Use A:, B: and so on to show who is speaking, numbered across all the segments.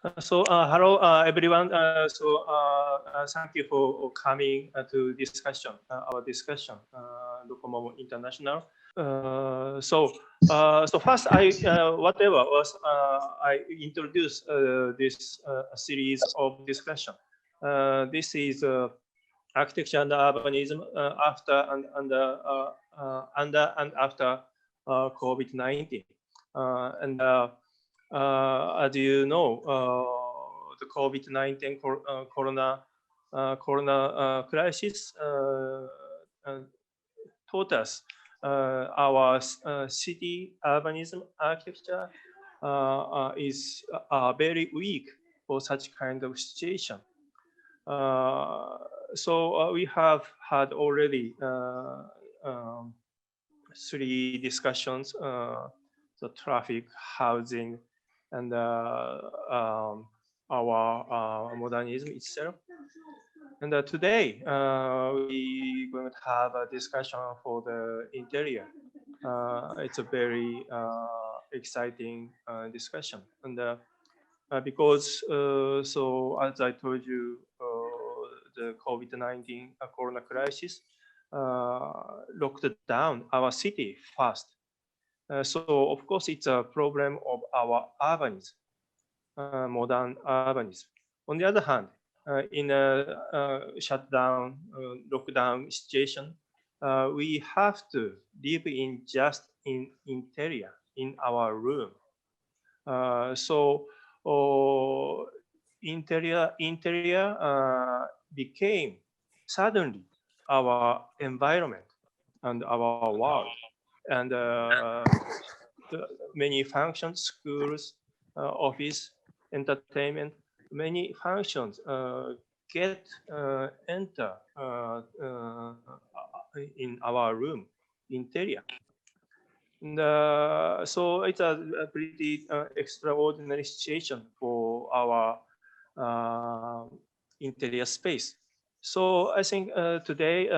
A: Hello, everyone. Thank you for coming to discussion, our discussion, Docomomo International. First, whatever was I introduced this series of discussion. This is architecture and urbanism after and under and after COVID-19, as you know, the COVID-19 corona crisis taught us our city urbanism architecture is very weak for such kind of situation. We have had already 3 discussions: the traffic, housing, and our modernism itself. And today we're going to have a discussion for the interior. It's a very exciting discussion, and because as I told you, the COVID-19 corona crisis locked down our city fast. So of course it's a problem of our urbanism, modern urbanism. On the other hand, in a shutdown, lockdown situation, we have to live in just in interior, in our room. Interior became suddenly our environment and our world. And many functions, schools, office, entertainment, many functions enter in our room, interior. And, so it's a pretty extraordinary situation for our interior space. So I think today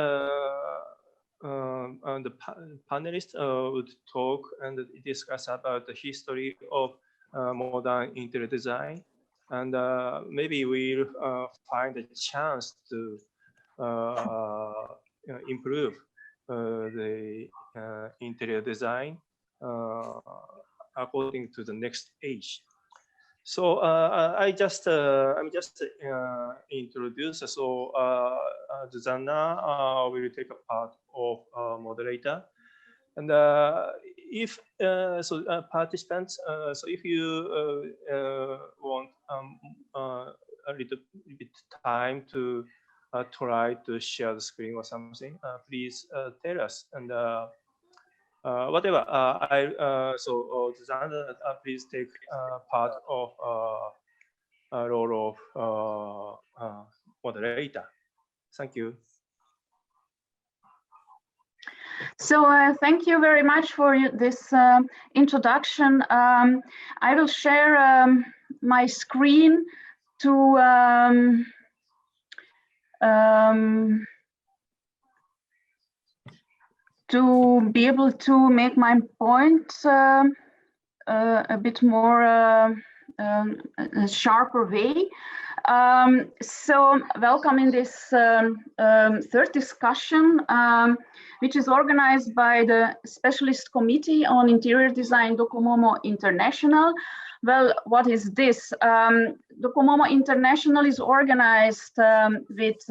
A: the panelists would talk and discuss about the history of modern interior design, and maybe we'll find a chance to improve the interior design according to the next age. So I'm just introduce. So Susanna will take a part of moderator, and if participants, so if you want a little bit time to try to share the screen or something, please tell us. And whatever, Susanna, please take part of role of moderator. Thank you.
B: So thank you very much for this introduction. I will share my screen to be able to make my point a bit more a sharper way. So welcome in this third discussion, which is organized by the Specialist Committee on Interior Design Docomomo International. Well, what is this? Docomomo International is organized with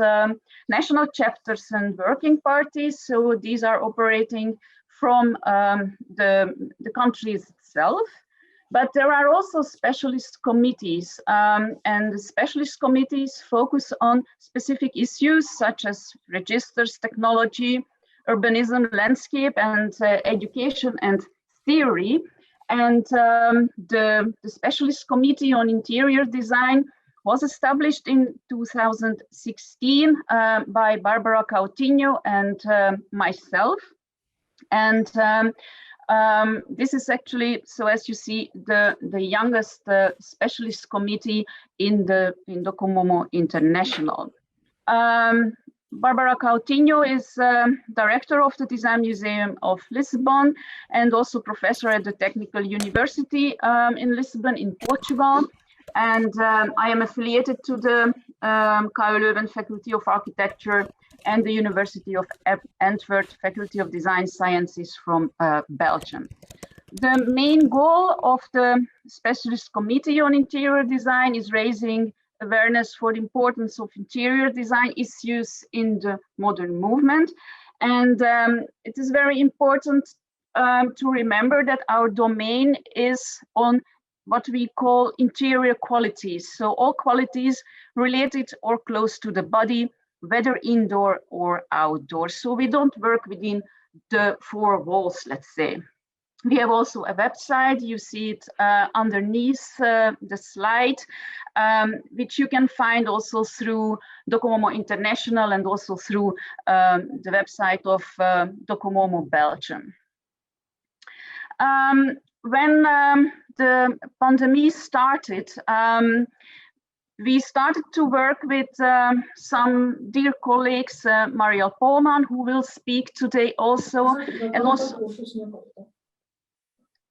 B: national chapters and working parties. So these are operating from the countries itself. But there are also specialist committees, and the specialist committees focus on specific issues such as registers, technology, urbanism, landscape, and education and theory. And the Specialist Committee on Interior Design was established in 2016 by Barbara Coutinho and myself. And this is actually, so as you see, the youngest specialist committee in Docomomo International. Barbara Coutinho is director of the Design Museum of Lisbon and also professor at the Technical University in Lisbon in Portugal. And I am affiliated to the KU Leuven Faculty of Architecture and the University of Antwerp Faculty of Design Sciences from Belgium. The main goal of the Specialist Committee on Interior Design is raising awareness for the importance of interior design issues in the modern movement. And it is very important to remember that our domain is on what we call interior qualities. So all qualities related or close to the body, whether indoor or outdoor. So we don't work within the four walls, let's say. We have also a website, you see it underneath the slide, which you can find also through Docomomo International and also through the website of Docomomo Belgium. When the pandemic started, we started to work with some dear colleagues, Marielle Polman, who will speak today also,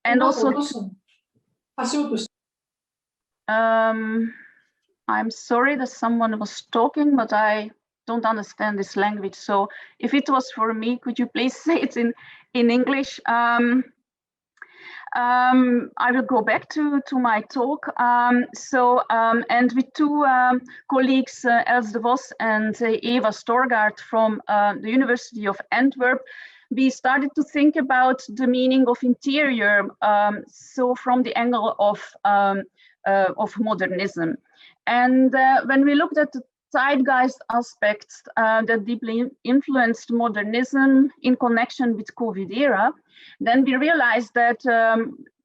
B: and also I'm sorry that someone was talking, but I don't understand this language. So if it was for me, could you please say it in English? I will go back to my talk. And with two colleagues, Els de Vos and Eva Storgaard from the University of Antwerp, we started to think about the meaning of interior, so from the angle of modernism. And when we looked at the zeitgeist aspects that deeply influenced modernism in connection with COVID era, then we realized that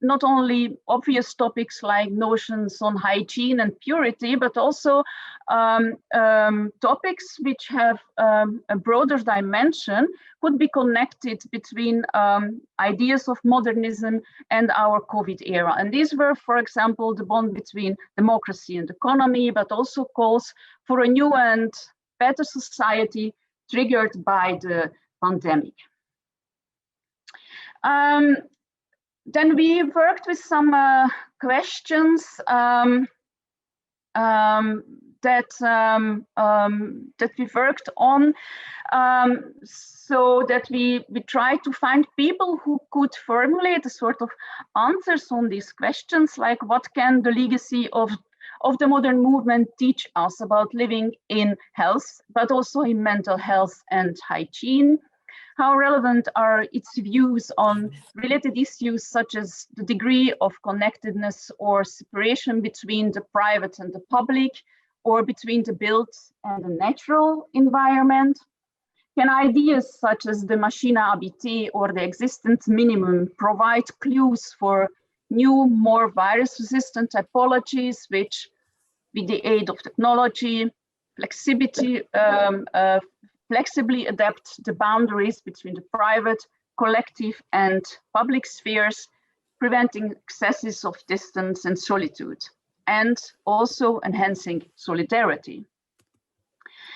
B: not only obvious topics like notions on hygiene and purity, but also topics which have a broader dimension could be connected between ideas of modernism and our COVID era. And these were, for example, the bond between democracy and economy, but also calls for a new and better society triggered by the pandemic. Then we worked with some questions that we worked on, so that we tried to find people who could formulate a sort of answers on these questions, like what can the legacy of the modern movement teach us about living in health, but also in mental health and hygiene? How relevant are its views on related issues such as the degree of connectedness or separation between the private and the public, or between the built and the natural environment? Can ideas such as the machina habitée or the existence minimum provide clues for new, more virus-resistant typologies, which, with the aid of technology, flexibly adapt the boundaries between the private, collective, and public spheres, preventing excesses of distance and solitude, and also enhancing solidarity?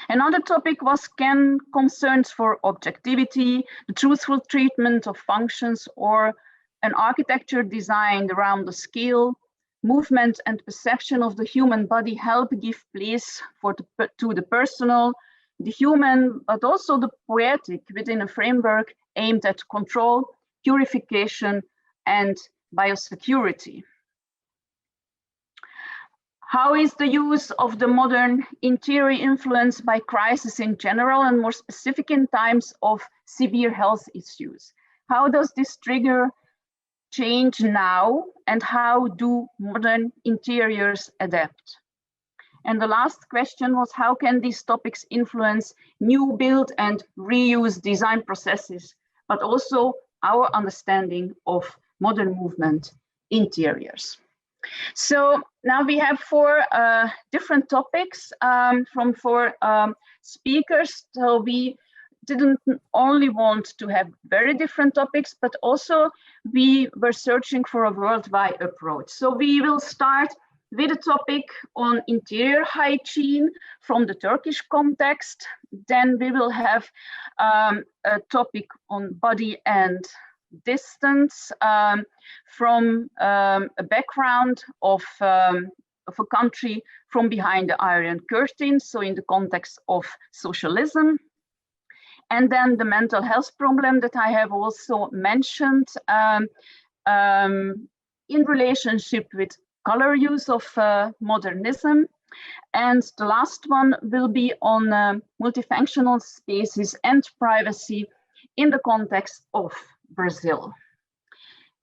B: Another topic was, can concerns for objectivity, the truthful treatment of functions, or an architecture designed around the scale, movement, and perception of the human body help give place to the personal, the human, but also the poetic within a framework aimed at control, purification, and biosecurity? How is the use of the modern interior influenced by crisis in general, and more specific in times of severe health issues? How does this trigger change now, and how do modern interiors adapt? And the last question was, how can these topics influence new build and reuse design processes, but also our understanding of modern movement interiors? So now we have four different topics from four speakers. So we didn't only want to have very different topics, but also we were searching for a worldwide approach. So we will start with a topic on interior hygiene from the Turkish context. Then we will have a topic on body and distance from a background of of a country from behind the Iron Curtain, so in the context of socialism. And then the mental health problem that I have also mentioned in relationship with color use of modernism. And the last one will be on multifunctional spaces and privacy in the context of Brazil.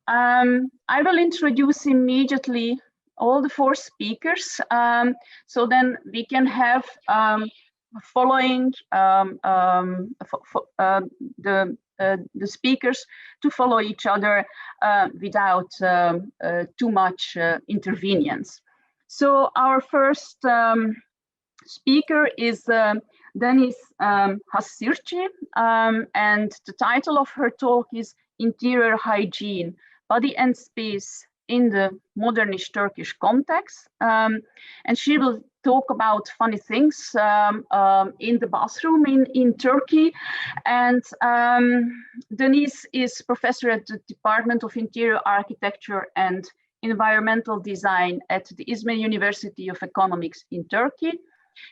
B: I will introduce immediately all the 4 speakers, so then we can have following the speakers to follow each other without too much intervenience. So our first speaker is Denise Hassirci, and the title of her talk is Interior Hygiene, Body and Space in the Modernist Turkish Context. And she will talk about funny things in the bathroom in Turkey. And Denise is professor at the Department of Interior Architecture and Environmental Design at the Izmir University of Economics in Turkey.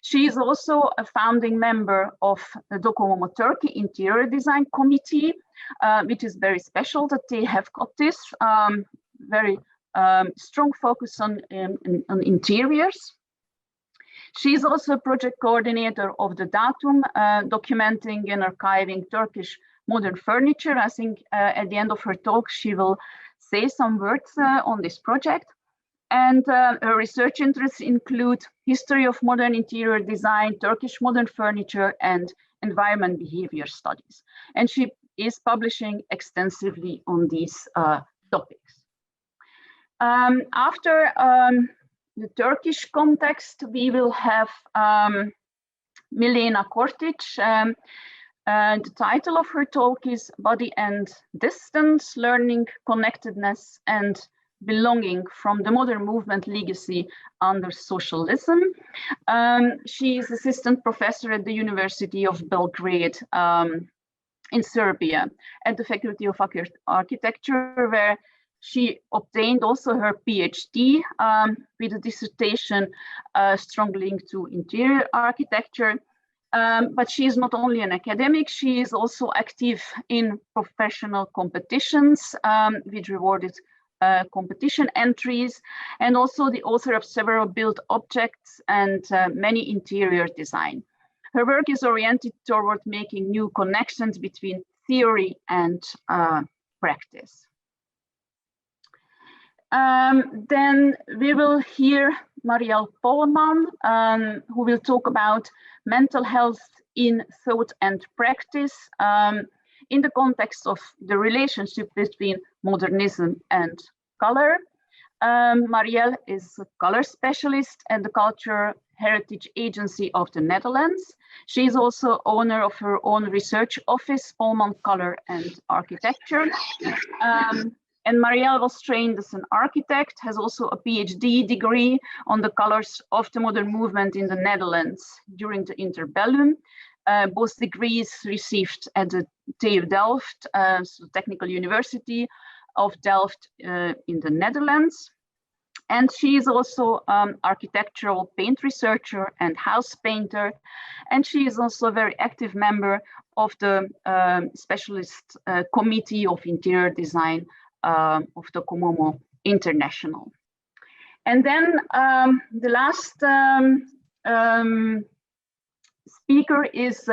B: She is also a founding member of the Docomomo Turkey Interior Design Committee, which is very special that they have got this very strong focus on interiors. She is also a project coordinator of the Datum, documenting and archiving Turkish modern furniture. I think at the end of her talk, she will say some words on this project. And her research interests include history of modern interior design, Turkish modern furniture, and environment behavior studies. And she is publishing extensively on these topics. After the Turkish context, we will have Milena Kortic. The title of her talk is Body and Distance, Learning, Connectedness, and Belonging from the Modern Movement Legacy under Socialism. She is assistant professor at the University of Belgrade in Serbia at the Faculty of Architecture, where she obtained also her PhD with a dissertation strongly linked to interior architecture. But she is not only an academic, she is also active in professional competitions with rewarded competition entries, and also the author of several built objects and many interior design. Her work is oriented toward making new connections between theory and practice. Then we will hear Marielle Polman, who will talk about mental health in thought and practice in the context of the relationship between modernism and color. Marielle is a color specialist at the Culture Heritage Agency of the Netherlands. She is also owner of her own research office, Polman Color and Architecture. And Marielle was trained as an architect, has also a PhD degree on the colors of the modern movement in the Netherlands during the interbellum. Both degrees received at the TU Delft, so Technical University of Delft in the Netherlands. And she is also architectural paint researcher and house painter. And she is also a very active member of the specialist committee of interior design of Docomomo International. And then the last speaker is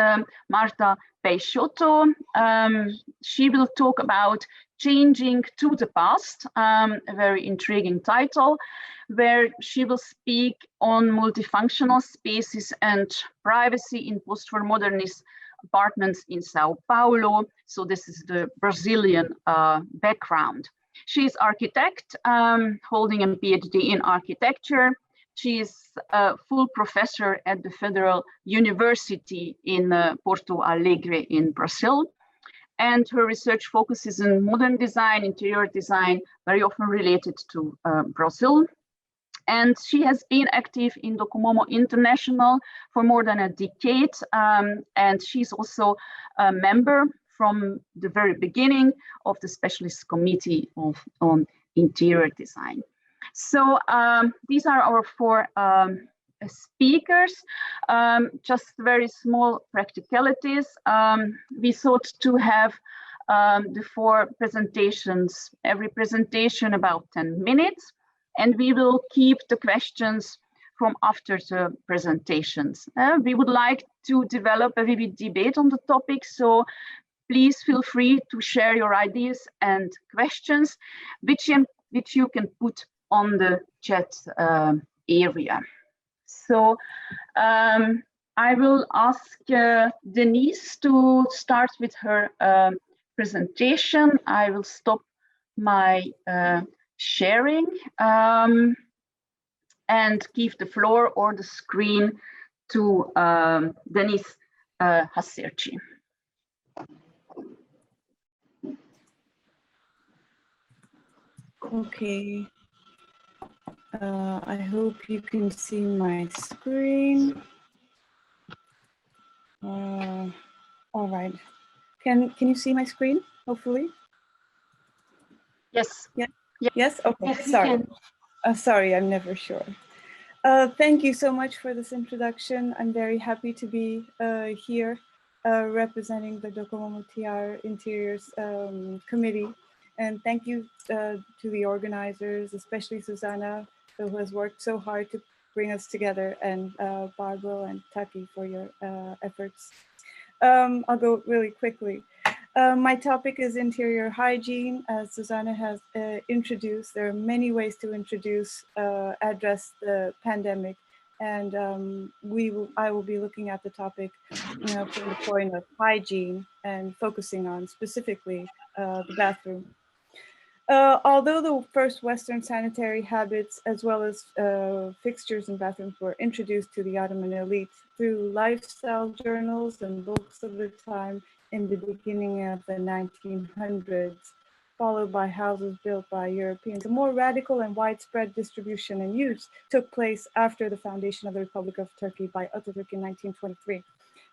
B: Marta Beshotto. She will talk about Changing to the Past, a very intriguing title, where she will speak on multifunctional spaces and privacy in post-war modernist apartments in Sao Paulo. So this is the Brazilian background. She is architect, holding a PhD in architecture. She is a full professor at the Federal University in Porto Alegre in Brazil. And her research focuses on modern design, interior design, very often related to Brazil. And she has been active in Docomomo International for more than a decade. And she's also a member from the very beginning of the Specialist Committee on Interior Design. So these are our four speakers. Just very small practicalities. We thought to have the four presentations, every presentation about 10 minutes, and we will keep the questions from after the presentations. We would like to develop a vivid debate on the topic, so please feel free to share your ideas and questions, which you can put on the chat area. So I will ask Denise to start with her presentation. I will stop my sharing and give the floor or the screen to Denise Hasserci.
C: Okay. I hope you can see my screen. All right. Can you see my screen, hopefully?
B: Yes.
C: Yeah.
B: Yes.
C: Yes? Okay,
B: Yes,
C: sorry. Sorry, I'm never sure. Thank you so much for this introduction. I'm very happy to be here representing the Docomomo TR Interiors Committee. And thank you to the organizers, especially Susanna, who has worked so hard to bring us together, and Barbara and Taki for your efforts. I'll go really quickly. My topic is interior hygiene. As Susanna has introduced, there are many ways to address the pandemic, and I will be looking at the topic from the point of hygiene and focusing on specifically the bathroom. Although the first Western sanitary habits, as well as fixtures in bathrooms, were introduced to the Ottoman elite through lifestyle journals and books of the time in the beginning of the 1900s, followed by houses built by Europeans, a more radical and widespread distribution and use took place after the foundation of the Republic of Turkey by Atatürk in 1923.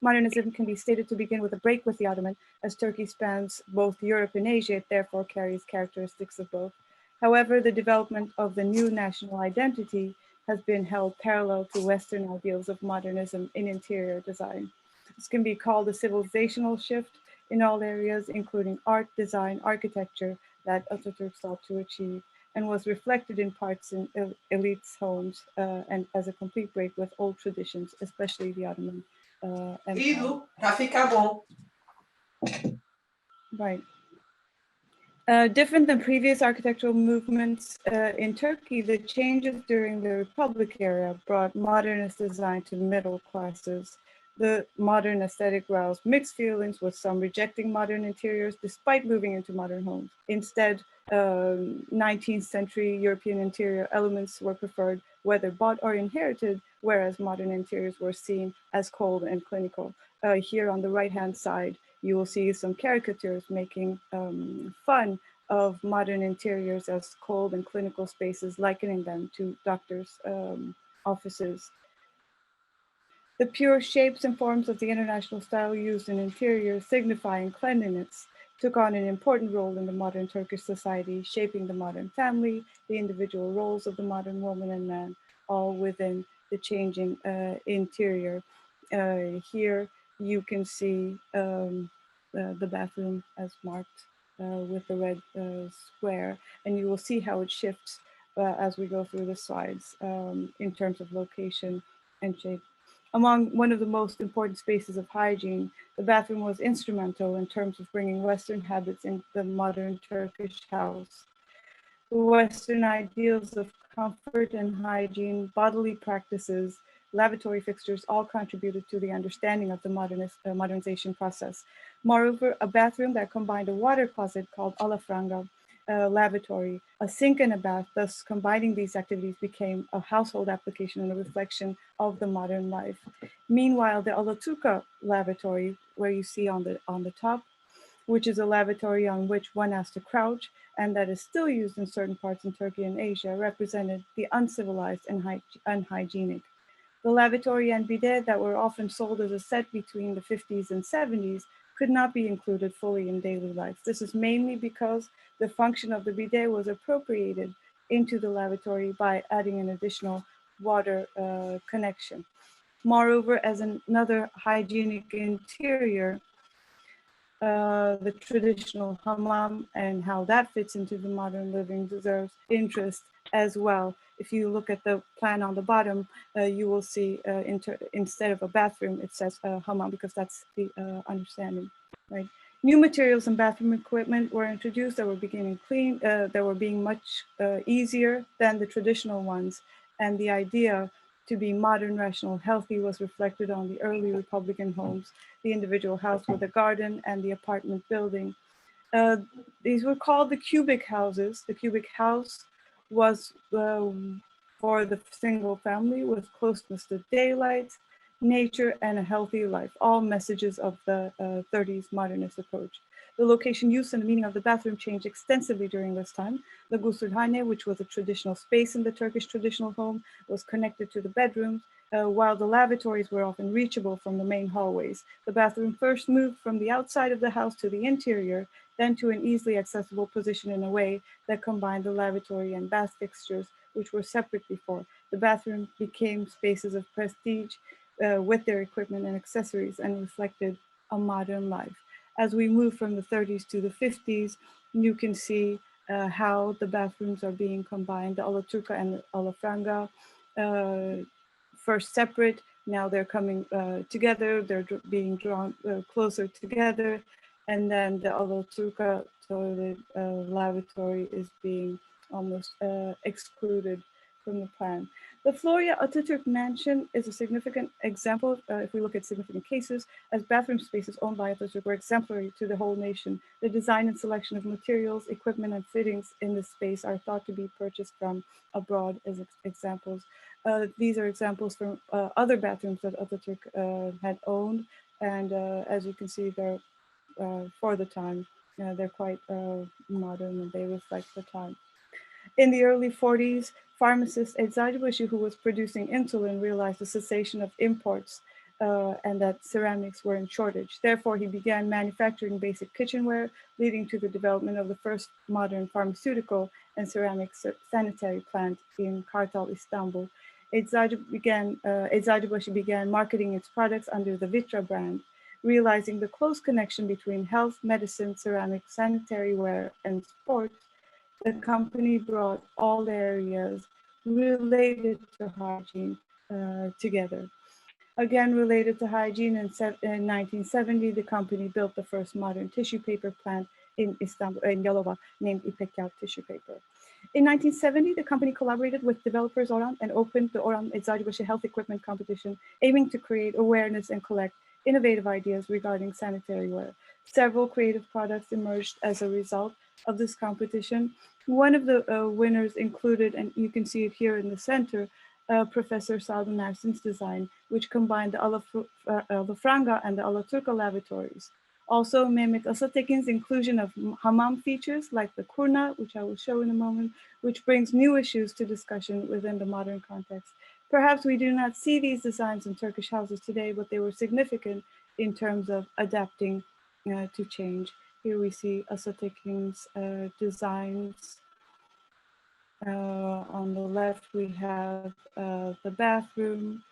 C: Modernism can be stated to begin with a break with the Ottoman, as Turkey spans both Europe and Asia, it therefore carries characteristics of both. However, the development of the new national identity has been held parallel to Western ideals of modernism in interior design. This can be called a civilizational shift in all areas, including art, design, architecture, that Atatürk sought to achieve, and was reflected in parts in elites' homes and as a complete break with old traditions, especially the Ottoman Empire. Right. Different than previous architectural movements in Turkey, the changes during the Republic era brought modernist design to middle classes. The modern aesthetic roused mixed feelings, with some rejecting modern interiors despite moving into modern homes. Instead, 19th century European interior elements were preferred, whether bought or inherited, whereas modern interiors were seen as cold and clinical. Here on the right-hand side, you will see some caricatures making fun of modern interiors as cold and clinical spaces, likening them to doctors' offices. The pure shapes and forms of the international style used in interiors, signifying cleanliness, took on an important role in the modern Turkish society, shaping the modern family, the individual roles of the modern woman and man, all within the changing interior. Here you can see the bathroom as marked with the red square, and you will see how it shifts as we go through the slides in terms of location and shape. Among one of the most important spaces of hygiene, the bathroom was instrumental in terms of bringing Western habits into the modern Turkish house. The Western ideals of comfort and hygiene, bodily practices, lavatory fixtures all contributed to the understanding of the modernization process. Moreover, a bathroom that combined a water closet called alafranga, lavatory, a sink and a bath, thus combining these activities became a household application and a reflection of the modern life. Meanwhile, the Alaturka lavatory, where you see on the top, which is a lavatory on which one has to crouch, and that is still used in certain parts in Turkey and Asia, represented the uncivilized and unhygienic. The lavatory and bidet that were often sold as a set between the 50s and 70s could not be included fully in daily life. This is mainly because the function of the bidet was appropriated into the lavatory by adding an additional water connection. Moreover, as another hygienic interior, the traditional hammam and how that fits into the modern living deserves interest as well. If you look at the plan on the bottom, you will see instead of a bathroom, it says hammam, because that's the understanding, right? New materials and bathroom equipment were introduced that were that were being much easier than the traditional ones. And the idea to be modern, rational, healthy was reflected on the early Republican homes, the individual house with a garden and the apartment building. These were called the cubic houses. The cubic house was for the single family with closeness to daylight, nature, and a healthy life, all messages of the 30s modernist approach. The location, use, and the meaning of the bathroom changed extensively during this time. The gusulhane, which was a traditional space in the Turkish traditional home, was connected to the bedrooms, while the lavatories were often reachable from the main hallways. The bathroom first moved from the outside of the house to the interior, then to an easily accessible position in a way that combined the lavatory and bath fixtures, which were separate before. The bathroom became spaces of prestige with their equipment and accessories and reflected a modern life. As we move from the 30s to the 50s, you can see how the bathrooms are being combined, the alaturka and the alafranga, first separate, now they're coming together, they're being drawn closer together, and then the alaturka toilet lavatory is being almost excluded from the plan. The Florya Ataturk mansion is a significant example, if we look at significant cases, as bathroom spaces owned by Ataturk were exemplary to the whole nation. The design and selection of materials, equipment, and fittings in this space are thought to be purchased from abroad as examples. These are examples from other bathrooms that Ataturk had owned, and as you can see, they're for the time, they're quite modern and they reflect the time. In the early 40s, pharmacist Eczacıbaşı, who was producing insulin, realized the cessation of imports and that ceramics were in shortage. Therefore, he began manufacturing basic kitchenware, leading to the development of the first modern pharmaceutical and ceramic sanitary plant in Kartal, Istanbul. Eczacıbaşı began marketing its products under the Vitra brand, realizing the close connection between health, medicine, ceramic, sanitary ware, and sports. The company brought all areas related to hygiene together. Again, related to hygiene, in 1970, the company built the first modern tissue paper plant in Istanbul, in Yalova, named İpek Yağ Tissue Paper. In 1970, the company collaborated with developers Oran and opened the Oran Eczacıbaşı Health Equipment Competition, aiming to create awareness and collect innovative ideas regarding sanitary ware. Several creative products emerged as a result of this competition. One of the winners included, and you can see it here in the center, Professor Sadun Ersin's design, which combined the alafranga and the alaturka lavatories. Also, Mehmet Asatekin's inclusion of hammam features like the kurna, which I will show in a moment, which brings new issues to discussion within the modern context. Perhaps we do not see these designs in Turkish houses today, but they were significant in terms of adapting to change. Here we see Asatekin's designs. On the left, we have the bathroom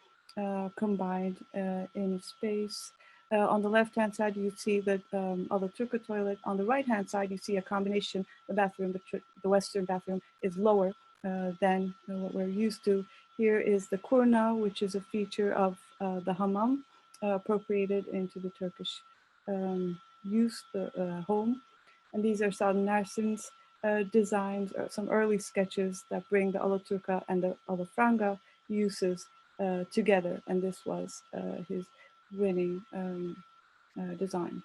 C: combined in a space. On the left-hand side, you see the alaturka toilet. On the right-hand side, you see a combination. The bathroom, the Western bathroom, is lower than what we're used to. Here is the kurna, which is a feature of the hammam, appropriated into the Turkish use, the home. And these are Sadun Ersin's designs, some early sketches that bring the alaturka and the alafranga uses together. And this was his winning design.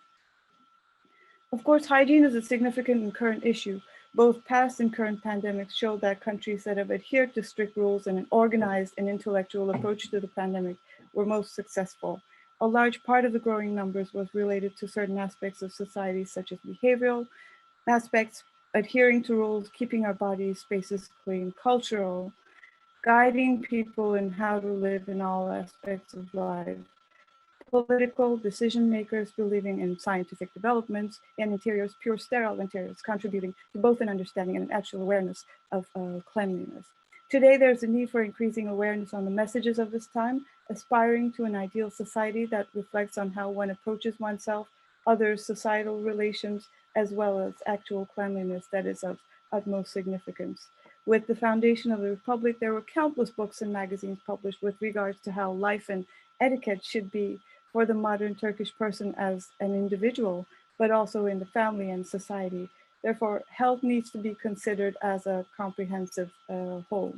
C: Of course, hygiene is a significant and current issue. Both past and current pandemics show that countries that have adhered to strict rules and an organized and intellectual approach to the pandemic were most successful. A large part of the growing numbers was related to certain aspects of society, such as behavioral aspects, adhering to rules, keeping our bodies, spaces clean, cultural, guiding people in how to live in all aspects of life, political decision makers believing in scientific developments, and interiors, pure sterile interiors, contributing to both an understanding and an actual awareness of cleanliness. Today, there's a need for increasing awareness on the messages of this time, aspiring to an ideal society that reflects on how one approaches oneself, others, societal relations, as well as actual cleanliness that is of utmost significance. With the foundation of the Republic, there were countless books and magazines published with regards to how life and etiquette should be for the modern Turkish person as an individual, but also in the family and society. Therefore, health needs to be considered as a comprehensive whole.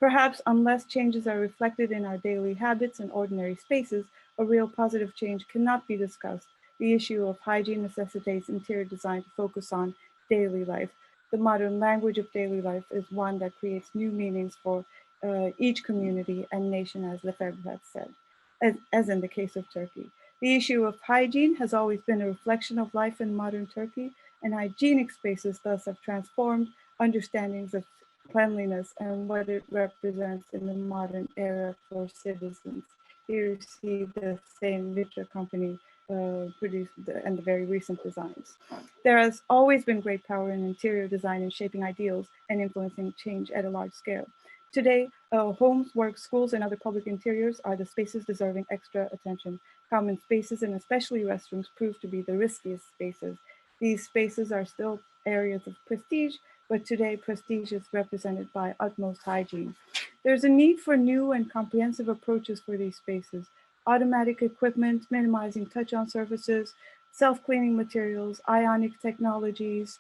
C: Perhaps unless changes are reflected in our daily habits and ordinary spaces, a real positive change cannot be discussed. The issue of hygiene necessitates interior design to focus on daily life. The modern language of daily life is one that creates new meanings for each community and nation, as Lefebvre has said, as in the case of Turkey. The issue of hygiene has always been a reflection of life in modern Turkey, and hygienic spaces thus have transformed understandings of cleanliness and what it represents in the modern era for citizens. Here you see the same Vitra company produced and the very recent designs. There has always been great power in interior design in shaping ideals and influencing change at a large scale. Today, homes, work, schools, and other public interiors are the spaces deserving extra attention. Common spaces, and especially restrooms, prove to be the riskiest spaces. These spaces are still areas of prestige, but today prestige is represented by utmost hygiene. There's a need for new and comprehensive approaches for these spaces. Automatic equipment, minimizing touch-on surfaces, self-cleaning materials, ionic technologies,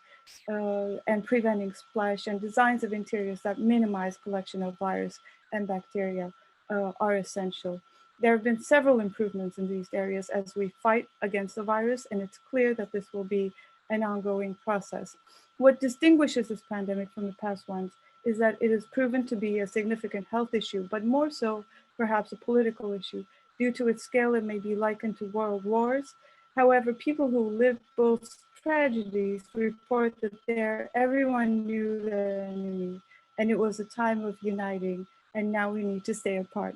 C: and preventing splash, and designs of interiors that minimize collection of virus and bacteria are essential. There have been several improvements in these areas as we fight against the virus, and it's clear that this will be an ongoing process. What distinguishes this pandemic from the past ones is that it has proven to be a significant health issue, but more so perhaps a political issue. Due to its scale, it may be likened to world wars. However, people who lived both tragedies report that everyone knew their enemy, and it was a time of uniting, and now we need to stay apart.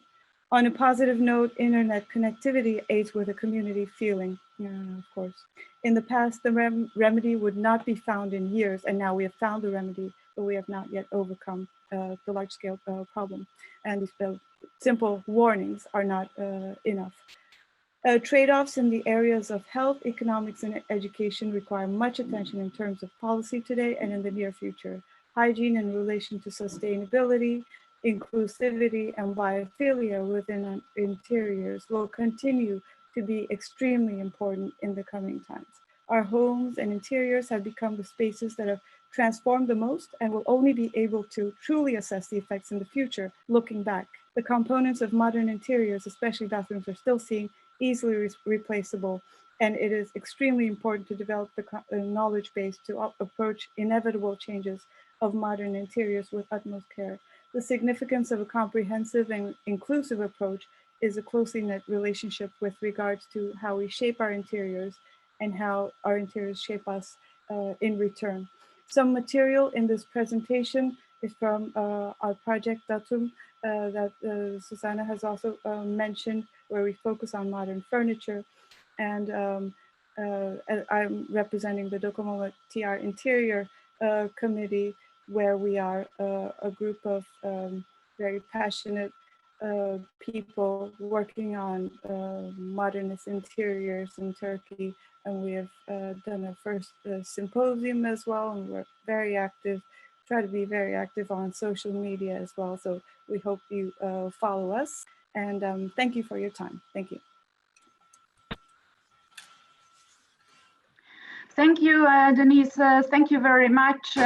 C: On a positive note, internet connectivity aids with a community feeling, of course. In the past, the remedy would not be found in years, and now we have found the remedy, but we have not yet overcome the large-scale problem. And these simple warnings are not enough. Trade-offs in the areas of health, economics, and education require much attention in terms of policy today and in the near future. Hygiene in relation to sustainability, inclusivity, and biophilia within interiors will continue to be extremely important in the coming times. Our homes and interiors have become the spaces that have transformed the most and will only be able to truly assess the effects in the future, looking back. The components of modern interiors, especially bathrooms, are still seen easily replaceable, and it is extremely important to develop the knowledge base to approach inevitable changes of modern interiors with utmost care. The significance of a comprehensive and inclusive approach is a closely knit relationship with regards to how we shape our interiors and how our interiors shape us in return. Some material in this presentation is from our project Datum that Susanna has also mentioned, where we focus on modern furniture. And I'm representing the Docomomo TR Interior Committee, where we are a group of very passionate people working on modernist interiors in Turkey. And we have done our first symposium as well, and we're very active, try to be very active on social media as well. So we hope you follow us, and thank you for your time. Thank you.
B: Thank you, Denise. Thank you very much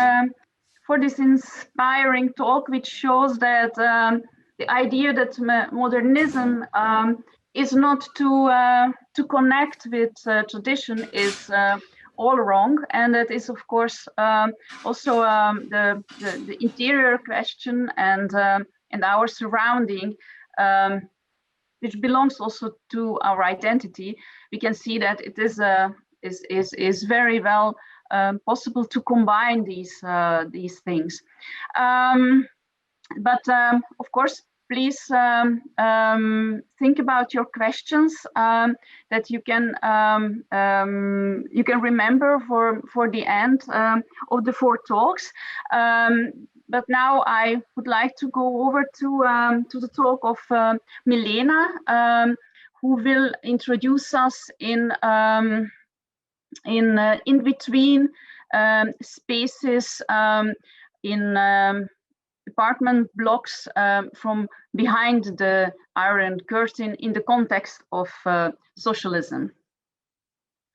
B: for this inspiring talk, which shows that the idea that modernism is not to connect with tradition is all wrong, and that is, of course, also the interior question and our surrounding, which belongs also to our identity. We can see that it is very well possible to combine these things. But of course, please think about your questions that you can remember for the end of the 4 talks. But now I would like to go over to the talk of Milena, who will introduce us in between spaces in apartment blocks from behind the Iron Curtain in the context of socialism.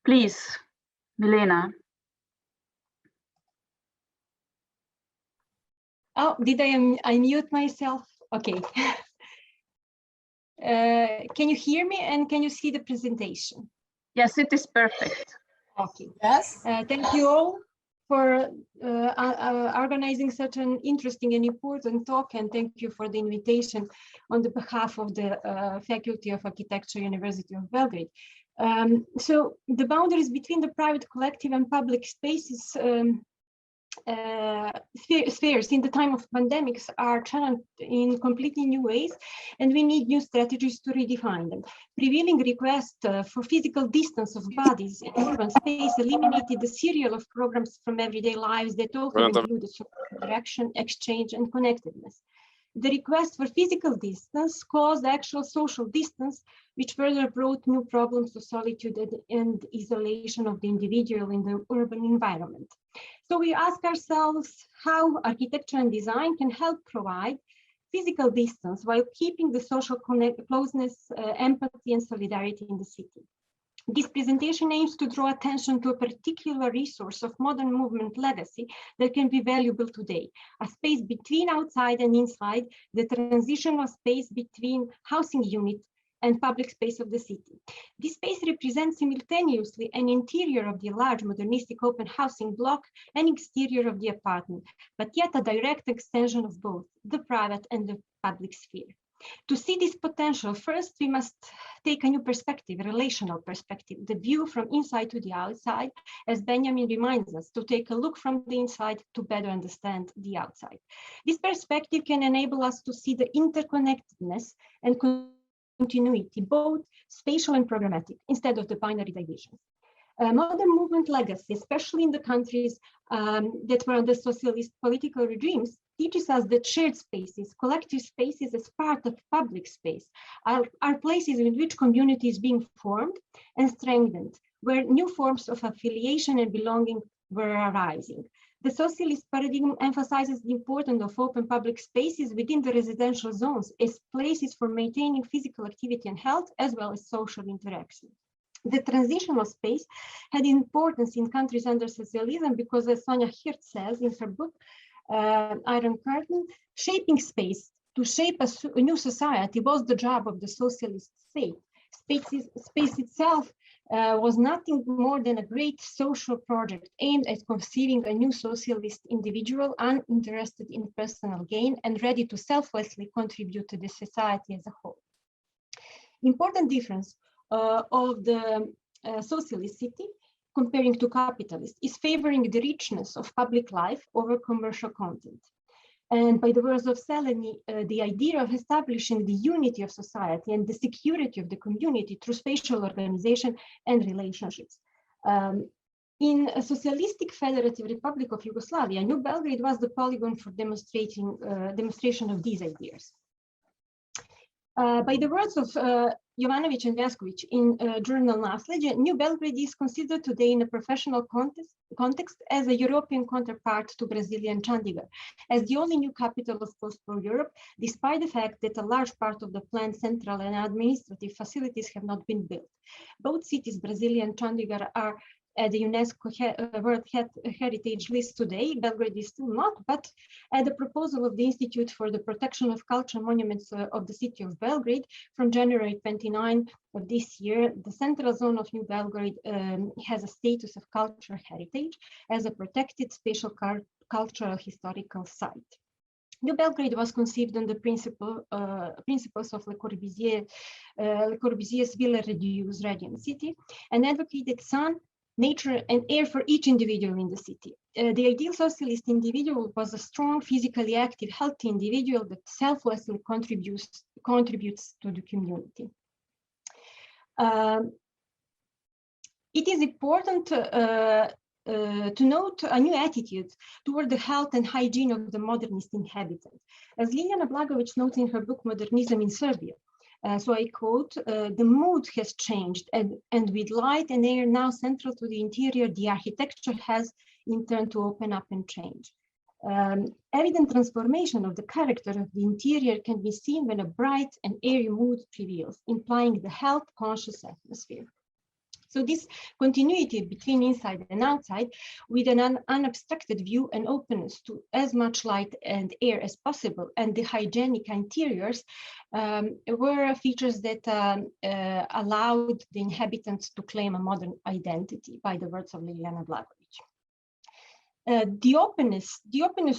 B: Please, Milena.
D: Oh, did I mute myself? Okay. Can you hear me and can you see the presentation?
B: Yes, it is perfect.
D: Okay.
E: Yes.
D: Thank you all for organizing such an interesting and important talk, and thank you for the invitation on the behalf of the Faculty of Architecture, University of Belgrade. So the boundaries between the private collective and public spaces spheres in the time of pandemics are challenged in completely new ways, and we need new strategies to redefine them. Prevailing request for physical distance of bodies in urban space eliminated the serial of programs from everyday lives that often included interaction, exchange, and connectedness. The request for physical distance caused actual social distance, which further brought new problems of solitude and isolation of the individual in the urban environment. So we ask ourselves how architecture and design can help provide physical distance while keeping the social closeness, empathy, and solidarity in the city. This presentation aims to draw attention to a particular resource of modern movement legacy that can be valuable today, a space between outside and inside, the transitional space between housing unit and public space of the city. This space represents simultaneously an interior of the large modernistic open housing block and exterior of the apartment, but yet a direct extension of both the private and the public sphere. To see this potential, first we must take a new perspective, a relational perspective, the view from inside to the outside, as Benjamin reminds us, to take a look from the inside to better understand the outside. This perspective can enable us to see the interconnectedness and continuity, both spatial and programmatic, instead of the binary divisions. Modern movement legacy, especially in the countries that were under socialist political regimes, teaches us that shared spaces, collective spaces as part of public space, are places in which community is being formed and strengthened, where new forms of affiliation and belonging were arising. The socialist paradigm emphasizes the importance of open public spaces within the residential zones as places for maintaining physical activity and health, as well as social interaction. The transitional space had importance in countries under socialism because, as Sonja Hirt says in her book, Iron Curtain, shaping space to shape a new society was the job of the socialist state. Space itself was nothing more than a great social project aimed at conceiving a new socialist individual uninterested in personal gain and ready to selflessly contribute to the society as a whole. Important difference of the socialist city comparing to capitalist is favoring the richness of public life over commercial content. And by the words of Seleny, the idea of establishing the unity of society and the security of the community through spatial organization and relationships. In a socialistic federative Republic of Yugoslavia, New Belgrade was the polygon for demonstration of these ideas. By the words of Jovanovic and Vjaskovic in journal Nasljeđe, New Belgrade is considered today in a professional context as a European counterpart to Brazilian Chandigarh, as the only new capital of post-Europe, despite the fact that a large part of the planned central and administrative facilities have not been built. Both cities, Brazilian and Chandigarh, are at the UNESCO World Heritage List today. Belgrade is still not, but at the proposal of the Institute for the Protection of Cultural Monuments of the City of Belgrade from January 29 of this year, the central zone of New Belgrade has a status of cultural heritage as a protected spatial cultural historical site. New Belgrade was conceived on the principles of Le Corbusier's Ville Reduce Radiant City and advocated sun, nature and air for each individual in the city. The ideal socialist individual was a strong, physically active, healthy individual that selflessly contributes to the community. It is important to note a new attitude toward the health and hygiene of the modernist inhabitant. As Ljiljana Blagović notes in her book Modernism in Serbia, so I quote, the mood has changed, and with light and air now central to the interior, the architecture has in turn to open up and change. Evident transformation of the character of the interior can be seen when a bright and airy mood prevails, implying the health-conscious atmosphere. So this continuity between inside and outside, with an unobstructed view and openness to as much light and air as possible, and the hygienic interiors were features that allowed the inhabitants to claim a modern identity, by the words of Ljiljana Blagović. The openness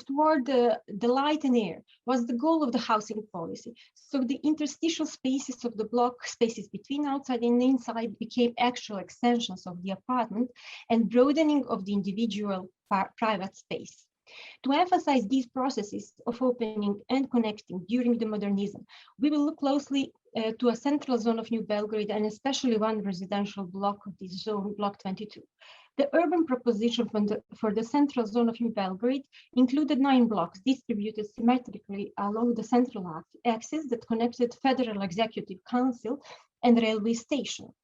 D: toward the light and air was the goal of the housing policy. So the interstitial spaces of the block, spaces between outside and inside, became actual extensions of the apartment and broadening of the individual private space. To emphasize these processes of opening and connecting during the modernism, we will look closely to a central zone of New Belgrade, and especially one residential block of this zone, Block 22. The urban proposition for the central zone of New Belgrade included 9 blocks distributed symmetrically along the central axis that connected Federal Executive Council and railway station.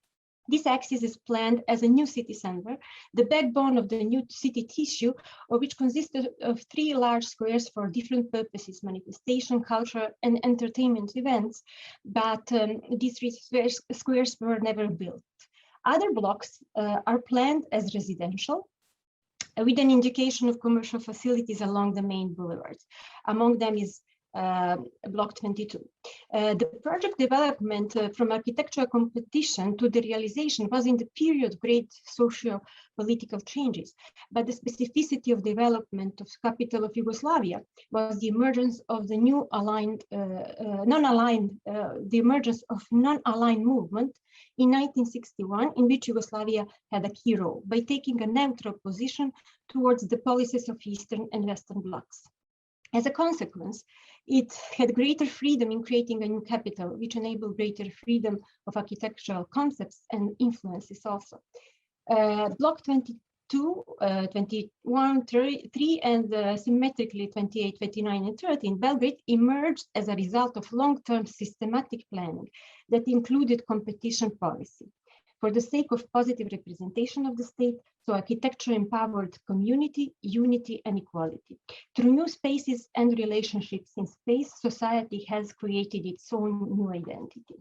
D: This axis is planned as a new city center, the backbone of the new city tissue, which consisted of 3 large squares for different purposes, manifestation, culture, and entertainment events, but these 3 squares were never built. Other blocks are planned as residential, with an indication of commercial facilities along the main boulevards. Among them is Block 22. The project development from architectural competition to the realization was in the period of great socio-political changes, but the specificity of development of the capital of Yugoslavia was the emergence of the new non-aligned movement in 1961, in which Yugoslavia had a key role by taking a neutral position towards the policies of Eastern and Western blocs. As a consequence, it had greater freedom in creating a new capital, which enabled greater freedom of architectural concepts and influences also. Block 22, 21, 3, and symmetrically 28, 29, and 30 in Belgrade emerged as a result of long-term systematic planning that included competition policy for the sake of positive representation of the state. So architecture empowered community, unity, and equality. Through new spaces and relationships in space, society has created its own new identity.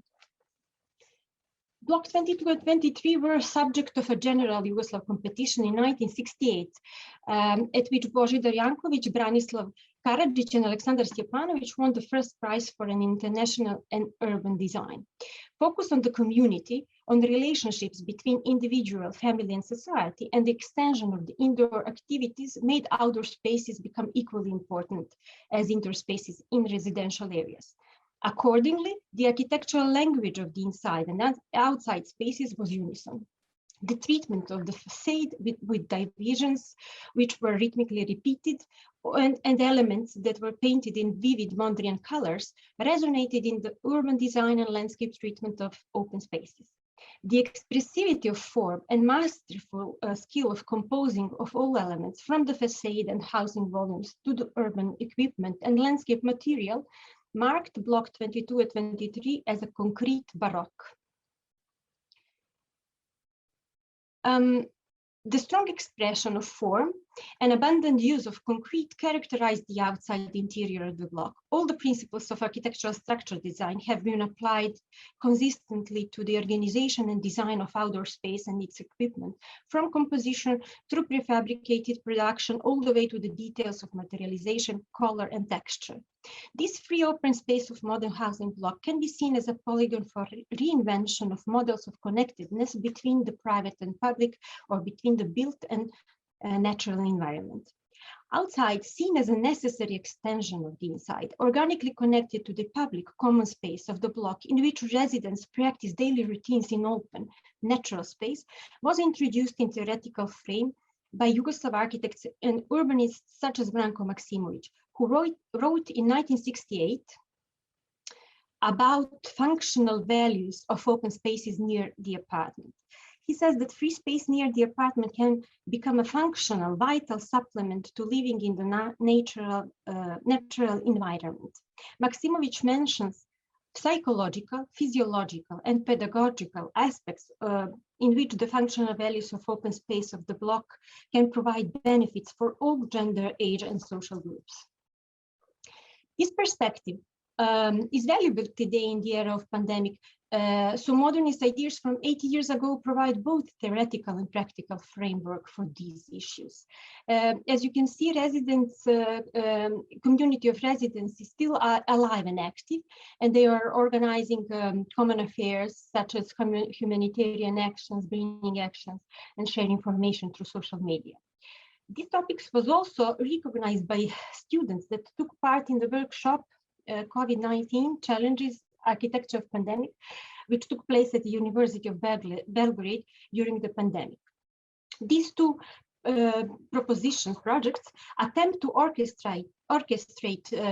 D: Blocks 22 and 23 were subject of a general Yugoslav competition in 1968, at which Božidar Janković, Branislav Karadžić, and Aleksandar Stjepanović won the first prize for an international and urban design. Focus on the community, on the relationships between individual, family, and society, and the extension of the indoor activities made outdoor spaces become equally important as indoor spaces in residential areas. Accordingly, the architectural language of the inside and outside spaces was unison. The treatment of the facade with divisions, which were rhythmically repeated, and elements that were painted in vivid Mondrian colors, resonated in the urban design and landscape treatment of open spaces. The expressivity of form and masterful skill of composing of all elements, from the facade and housing volumes to the urban equipment and landscape material, marked Block 22 and 23 as a concrete Baroque. The strong expression of form and abundant use of concrete characterized the outside interior of the block. All the principles of architectural structure design have been applied consistently to the organization and design of outdoor space and its equipment, from composition through prefabricated production, all the way to the details of materialization, color, and texture. This free open space of modern housing block can be seen as a polygon for reinvention of models of connectedness between the private and public, or between the built and natural environment. Outside, seen as a necessary extension of the inside, organically connected to the public common space of the block in which residents practice daily routines in open, natural space, was introduced in theoretical frame by Yugoslav architects and urbanists such as Branko Maksimović, who wrote in 1968 about functional values of open spaces near the apartment. He says that free space near the apartment can become a functional, vital supplement to living in the natural environment. Maksimović mentions psychological, physiological, and pedagogical aspects in which the functional values of open space of the block can provide benefits for all gender, age, and social groups. This perspective is valuable today in the era of pandemic. So modernist ideas from 80 years ago provide both theoretical and practical framework for these issues. As you can see, residents, community of residents is still alive and active, and they are organizing common affairs such as humanitarian actions, greening actions, and sharing information through social media. These topics was also recognized by students that took part in the workshop COVID-19 Challenges Architecture of Pandemic, which took place at the University of Belgrade during the pandemic. These two projects attempt to orchestrate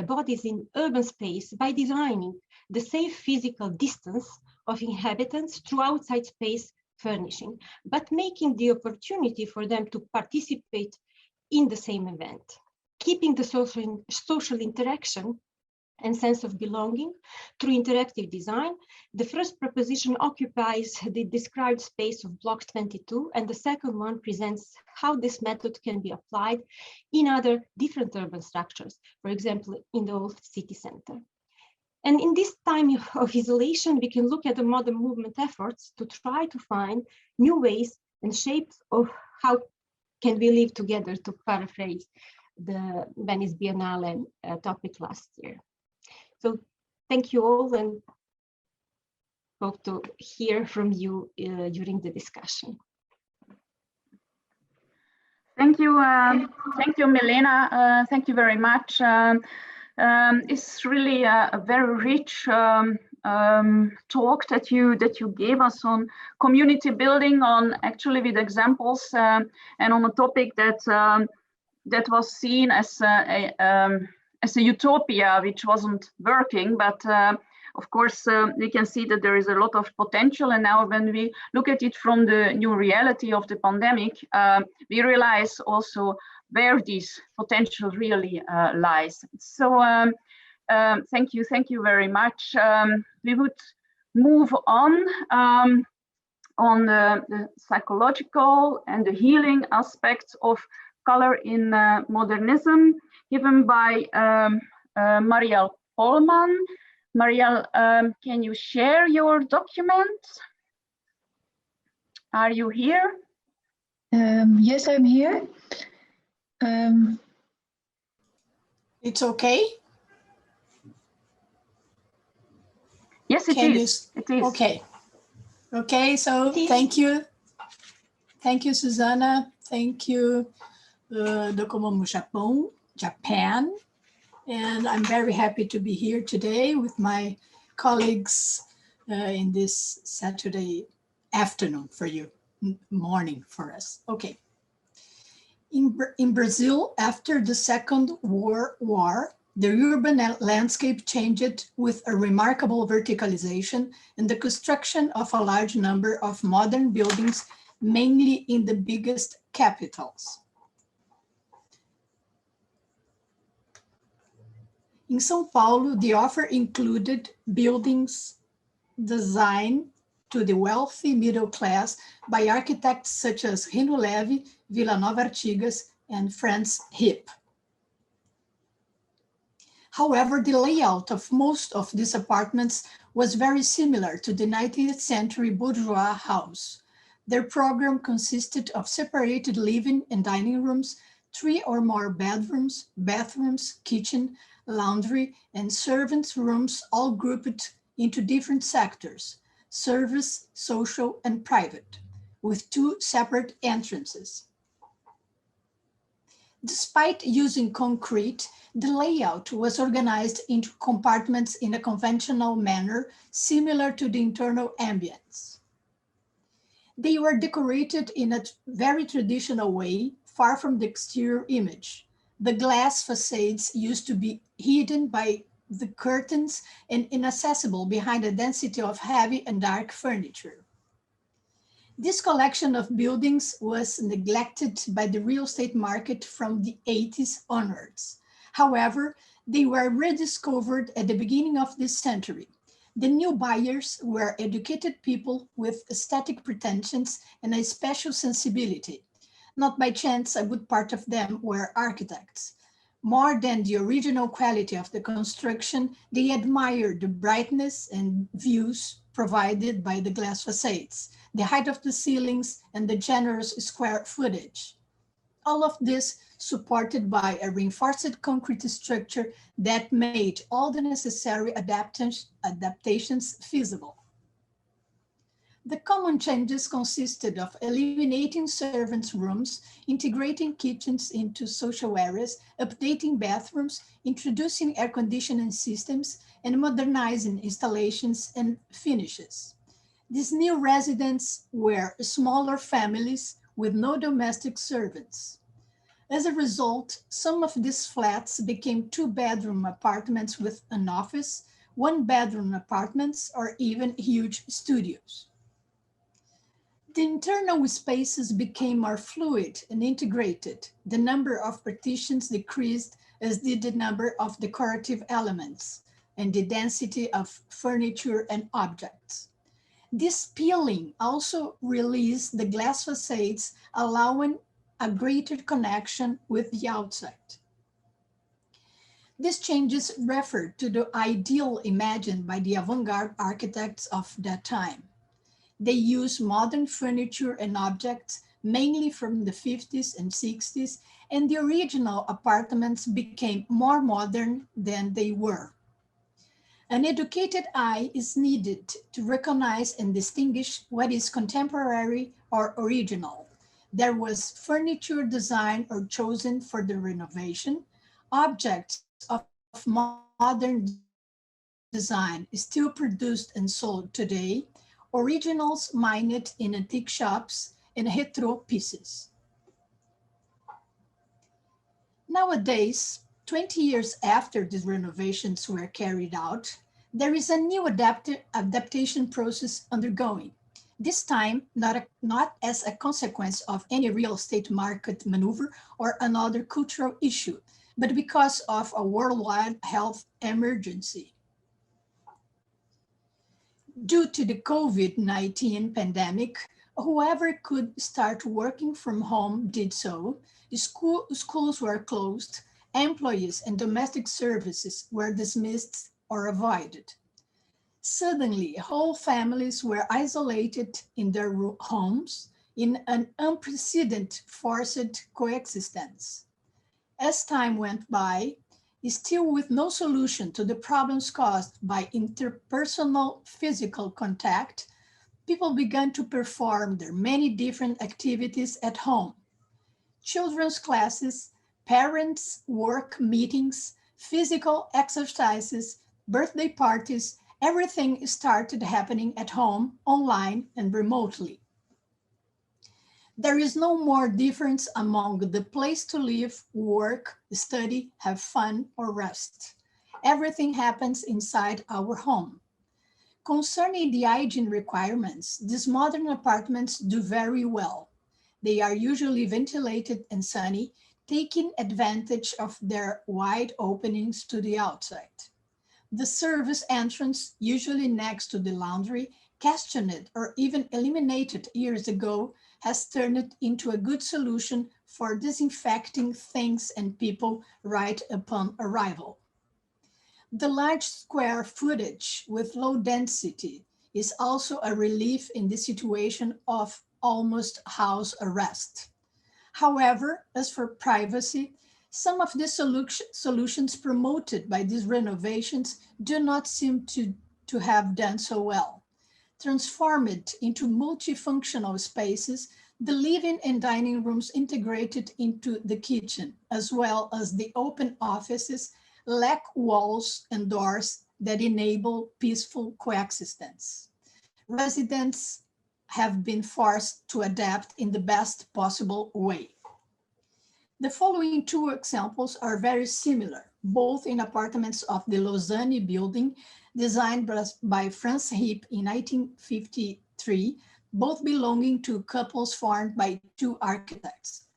D: bodies in urban space by designing the safe physical distance of inhabitants through outside space furnishing, but making the opportunity for them to participate in the same event, keeping the social interaction and sense of belonging through interactive design. The first proposition occupies the described space of Block 22, and the second one presents how this method can be applied in other different urban structures, for example, in the old city center. And in this time of isolation, we can look at the modern movement efforts to try to find new ways and shapes of how can we live together, to paraphrase the Venice Biennale topic last year. So thank you all, and hope to hear from you during the discussion.
B: Thank you, Milena. Thank you very much. It's really a very rich talk that you gave us on community building, on actually with examples, and on a topic that was seen as a utopia which wasn't working, but of course we can see that there is a lot of potential, and now when we look at it from the new reality of the pandemic, we realize also where this potential really lies. So thank you very much. We would move on the psychological and the healing aspects of color in modernism, given by Marielle Polman. Marielle, can you share your document? Are you here?
E: Yes, I'm here.
F: It's okay?
B: Yes, it is. It is.
F: Okay. Okay, so thank you. Thank you, Susanna. Thank you, Docomomo Japan. And I'm very happy to be here today with my colleagues in this Saturday afternoon for you, morning for us. Okay. In Brazil, after the Second World War, the urban landscape changed with a remarkable verticalization and the construction of a large number of modern buildings, mainly in the biggest capitals. In São Paulo, the offer included buildings designed to the wealthy middle class by architects such as Rino Leve, Vila Nova Artigas, and Franz Hipp. However, the layout of most of these apartments was very similar to the 19th century bourgeois house. Their program consisted of separated living and dining rooms, 3 or more bedrooms, bathrooms, kitchen, laundry, and servants' rooms, all grouped into different sectors: service, social, and private, with 2 separate entrances. Despite using concrete, the layout was organized into compartments in a conventional manner, similar to the internal ambience. They were decorated in a very traditional way, far from the exterior image. The glass facades used to be hidden by the curtains and inaccessible behind a density of heavy and dark furniture. This collection of buildings was neglected by the real estate market from the 80s onwards. However, they were rediscovered at the beginning of this century. The new buyers were educated people with aesthetic pretensions and a special sensibility. Not by chance, a good part of them were architects. More than the original quality of the construction, they admired the brightness and views provided by the glass facades, the height of the ceilings, and the generous square footage. All of this supported by a reinforced concrete structure that made all the necessary adaptations feasible. The common changes consisted of eliminating servants' rooms, integrating kitchens into social areas, updating bathrooms, introducing air conditioning systems, and modernizing installations and finishes. These new residents were smaller families with no domestic servants. As a result, some of these flats became two-bedroom apartments with an office, one-bedroom apartments, or even huge studios. The internal spaces became more fluid and integrated. The number of partitions decreased, as did the number of decorative elements and the density of furniture and objects. This peeling also released the glass facades, allowing a greater connection with the outside. These changes referred to the ideal imagined by the avant-garde architects of that time. They used modern furniture and objects, mainly from the 50s and 60s, and the original apartments became more modern than they were. An educated eye is needed to recognize and distinguish what is contemporary or original. There was furniture designed or chosen for the renovation, objects of modern design still produced and sold today, originals mined in antique shops, and retro pieces. Nowadays, 20 years after these renovations were carried out, there is a new adaptation process undergoing. This time, not as a consequence of any real estate market maneuver or another cultural issue, but because of a worldwide health emergency. Due to the COVID-19 pandemic, whoever could start working from home did so. Schools were closed, employees and domestic services were dismissed or avoided. Suddenly, whole families were isolated in their homes in an unprecedented forced coexistence. As time went by, still with no solution to the problems caused by interpersonal physical contact, people began to perform their many different activities at home. Children's classes, parents' work meetings, physical exercises, birthday parties, everything started happening at home, online, and remotely. There is no more difference among the place to live, work, study, have fun, or rest. Everything happens inside our home. Concerning the hygiene requirements, these modern apartments do very well. They are usually ventilated and sunny, taking advantage of their wide openings to the outside. The service entrance, usually next to the laundry, questioned or even eliminated years ago, has turned into a good solution for disinfecting things and people right upon arrival. The large square footage with low density is also a relief in the situation of almost house arrest. However, as for privacy, some of the solutions promoted by these renovations do not seem to have done so well. Transformed into multifunctional spaces, The living and dining rooms integrated into the kitchen, as well as the open offices, lack walls and doors that enable peaceful coexistence. Residents have been forced to adapt in the best possible way. The following two examples are very similar, both in apartments of the Lausanne building, designed by Franz Hipp in 1953, both belonging to couples formed by two architects.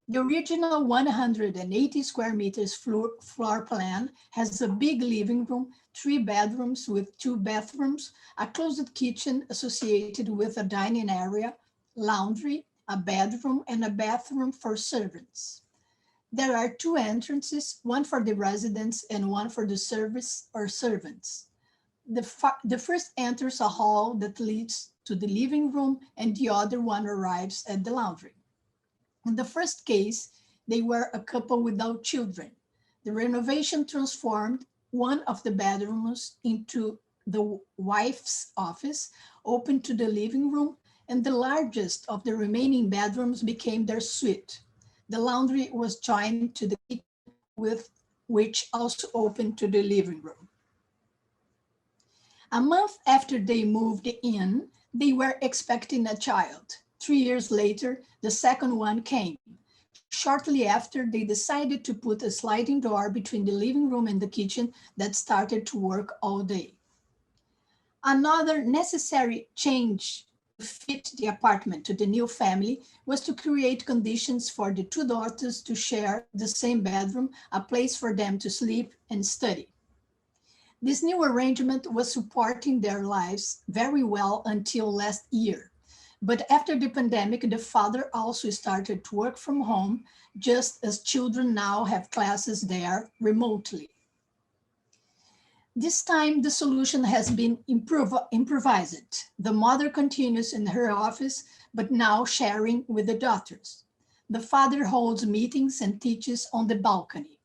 F: The original 180 square meters floor plan has a big living room, 3 bedrooms with 2 bathrooms, a closed kitchen associated with a dining area, laundry, a bedroom, and a bathroom for servants. There are 2 entrances, one for the residents and one for the service or servants. The first enters a hall that leads to the living room, and the other one arrives at the laundry. In the first case, they were a couple without children. The renovation transformed one of the bedrooms into the wife's office, open to the living room, and the largest of the remaining bedrooms became their suite. The laundry was joined to the kitchen, with which also opened to the living room. A month after they moved in, they were expecting a child. 3 years later, the second one came. Shortly after, they decided to put a sliding door between the living room and the kitchen that started to work all day. Another necessary change to fit the apartment to the new family was to create conditions for the 2 daughters to share the same bedroom, a place for them to sleep and study. This new arrangement was supporting their lives very well until last year. But after the pandemic, the father also started to work from home, just as children now have classes there remotely. This time, the solution has been improvised. The mother continues in her office, but now sharing with the daughters. The father holds meetings and teaches on the balcony.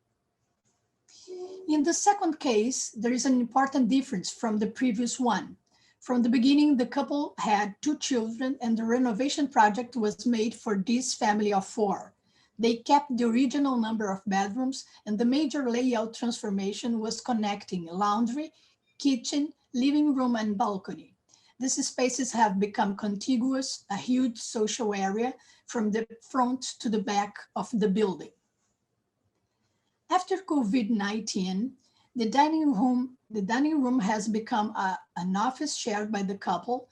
F: In the second case, there is an important difference from the previous one. From the beginning, the couple had 2 children, and the renovation project was made for this family of 4. They kept the original number of bedrooms, and the major layout transformation was connecting laundry, kitchen, living room, and balcony. These spaces have become contiguous, a huge social area from the front to the back of the building. After COVID-19, the dining room has become an office shared by the couple,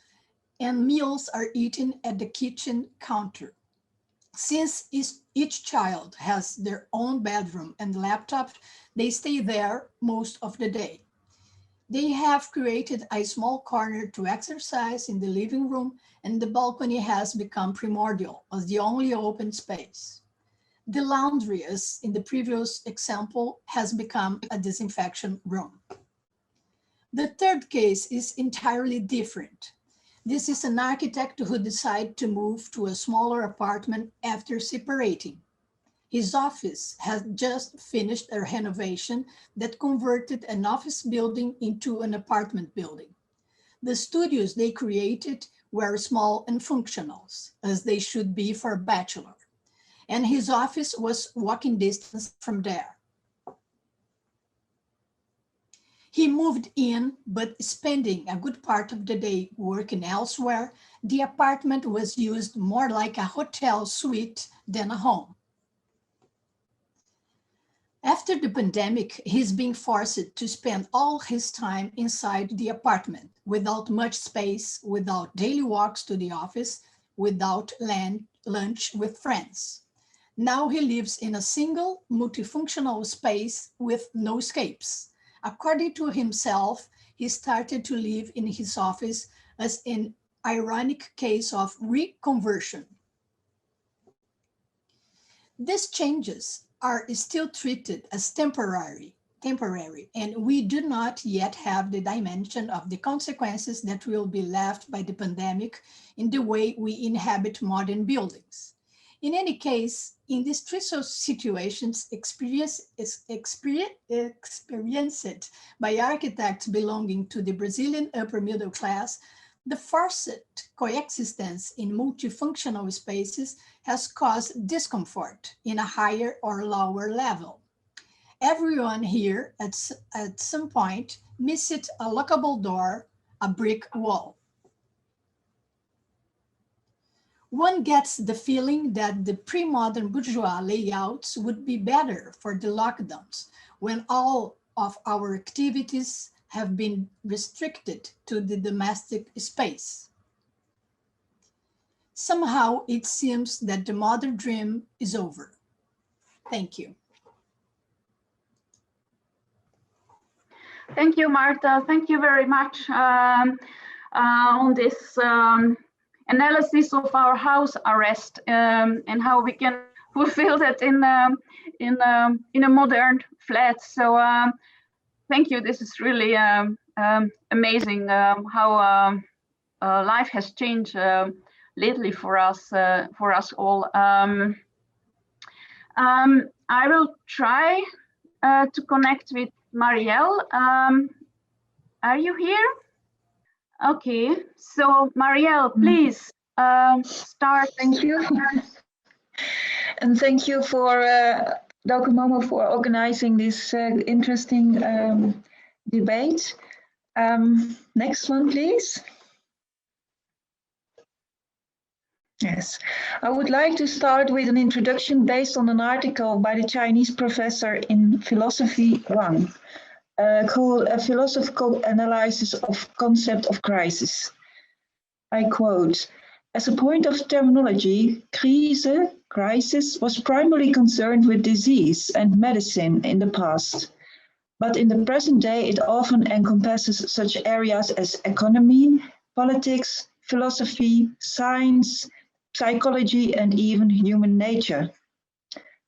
F: and meals are eaten at the kitchen counter. Since each child has their own bedroom and laptop, they stay there most of the day. They have created a small corner to exercise in the living room, and the balcony has become primordial as the only open space. The laundry, as in the previous example, has become a disinfection room. The third case is entirely different. This is an architect who decided to move to a smaller apartment after separating. His office has just finished a renovation that converted an office building into an apartment building. The studios they created were small and functional, as they should be for a bachelor, and his office was walking distance from there. He moved in, but spending a good part of the day working elsewhere, the apartment was used more like a hotel suite than a home. After the pandemic, he's being forced to spend all his time inside the apartment, without much space, without daily walks to the office, without lunch with friends. Now he lives in a single multifunctional space with no escapes. According to himself, he started to live in his office as an ironic case of reconversion. These changes are still treated as temporary, and we do not yet have the dimension of the consequences that will be left by the pandemic in the way we inhabit modern buildings. In any case, in these 3 situations experienced by architects belonging to the Brazilian upper middle class, The forced coexistence in multifunctional spaces has caused discomfort in a higher or lower level. Everyone here at some point missed a lockable door, a brick wall. One gets the feeling that the pre-modern bourgeois layouts would be better for the lockdowns when all of our activities have been restricted to the domestic space. Somehow it seems that the modern dream is over. Thank you.
B: Thank you, Marta. Thank you very much on this analysis of our house arrest and how we can fulfill that in a modern flat. So thank you. This is really amazing how life has changed lately for us all. I will try to connect with Marielle. Are you here? Okay, so Marielle, please start.
E: Thank you. And thank you for Docomomo for organizing this interesting debate. Next one, please. Yes, I would like to start with an introduction based on an article by the Chinese professor in philosophy Wang, called A Philosophical Analysis of Concept of Crisis. I quote, as a point of terminology, crisis, was primarily concerned with disease and medicine in the past. But in the present day, it often encompasses such areas as economy, politics, philosophy, science, psychology, and even human nature.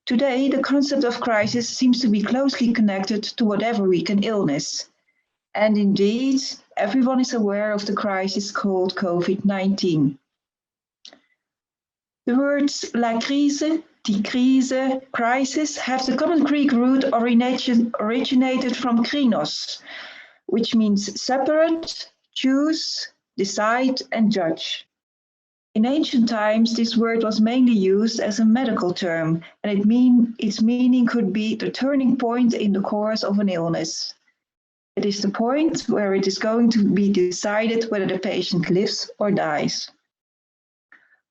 E: Today, the concept of crisis seems to be closely connected to whatever weakened illness. And indeed, everyone is aware of the crisis called COVID-19. The words la crise, die Krise, crisis have the common Greek root originated from krinos, which means separate, choose, decide, and judge. In ancient times, this word was mainly used as a medical term, and its meaning could be the turning point in the course of an illness. It is the point where it is going to be decided whether the patient lives or dies.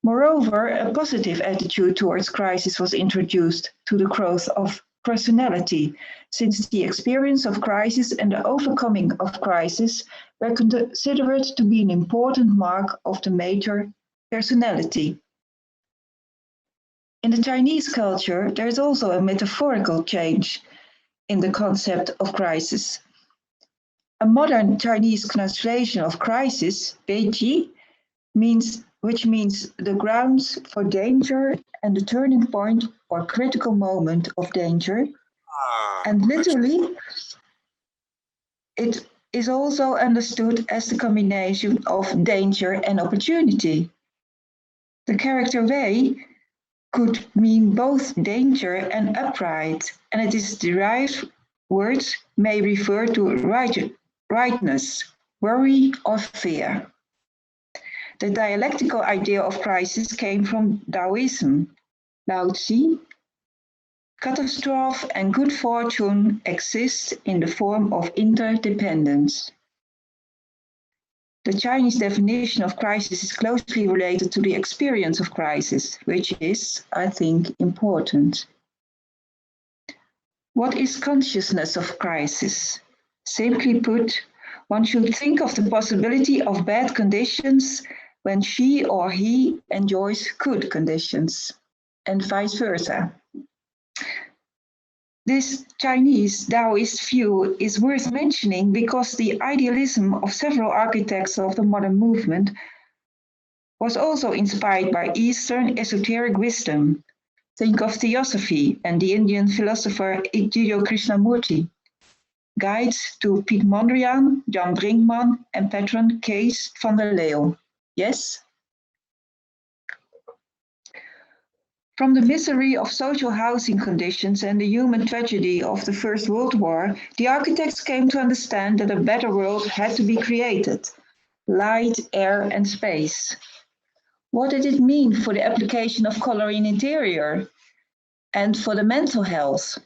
E: Moreover, a positive attitude towards crisis was introduced to the growth of personality, since the experience of crisis and the overcoming of crisis were considered to be an important mark of the major personality. In the Chinese culture, there is also a metaphorical change in the concept of crisis. A modern Chinese translation of crisis, beiji, which means the grounds for danger and the turning point or critical moment of danger. And literally, it is also understood as the combination of danger and opportunity. The character Wei could mean both danger and upright, and it is derived words may refer to rightness, worry, or fear. The dialectical idea of crisis came from Taoism. Lao Tzu, catastrophe and good fortune exist in the form of interdependence. The Chinese definition of crisis is closely related to the experience of crisis, which is, I think, important. What is consciousness of crisis? Simply put, one should think of the possibility of bad conditions when she or he enjoys good conditions, and vice versa. This Chinese Taoist view is worth mentioning because the idealism of several architects of the modern movement was also inspired by Eastern esoteric wisdom. Think of Theosophy and the Indian philosopher Jiddu Krishnamurti. Guides to Piet Mondrian, Jan Brinkman, and patron Kees van der Leeuw. Yes? From the misery of social housing conditions and the human tragedy of the First World War, the architects came to understand that a better world had to be created. light, air, and space. What did it mean for the application of color in interior and for the mental health?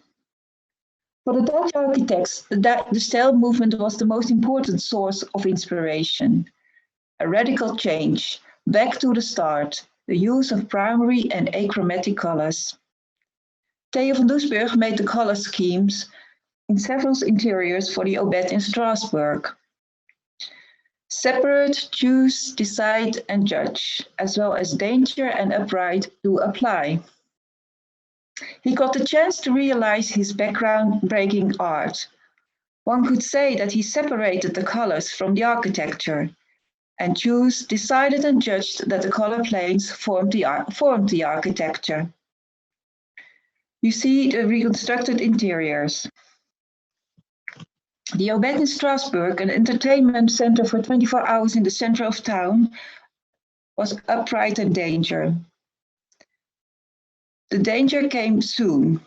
E: For the Dutch architects, the style movement was the most important source of inspiration. A radical change, back to the start, the use of primary and achromatic colors. Theo van Doesburg made the color schemes in several interiors for the Obed in Strasbourg. Separate, choose, decide, and judge, as well as danger and upright do apply. He got the chance to realize his background-breaking art. One could say that he separated the colors from the architecture, and chose, decided, and judged that the color planes formed the architecture. You see the reconstructed interiors. The Obed in Strasbourg, an entertainment center for 24 hours in the center of town, was upright and danger. The danger came soon,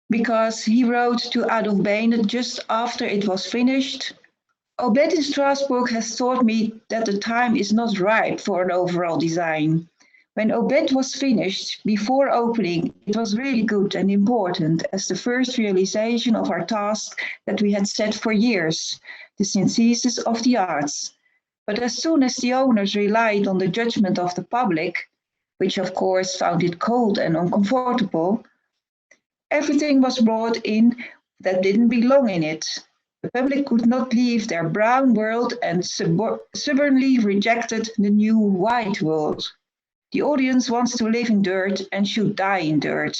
E: because he wrote to Adolf Bene just after it was finished, Obed in Strasbourg has taught me that the time is not ripe for an overall design. When Obed was finished, before opening, it was really good and important as the first realization of our task that we had set for years, the synthesis of the arts. But as soon as the owners relied on the judgment of the public, which of course found it cold and uncomfortable, everything was brought in that didn't belong in it. The public could not leave their brown world and stubbornly rejected the new white world. The audience wants to live in dirt and should die in dirt.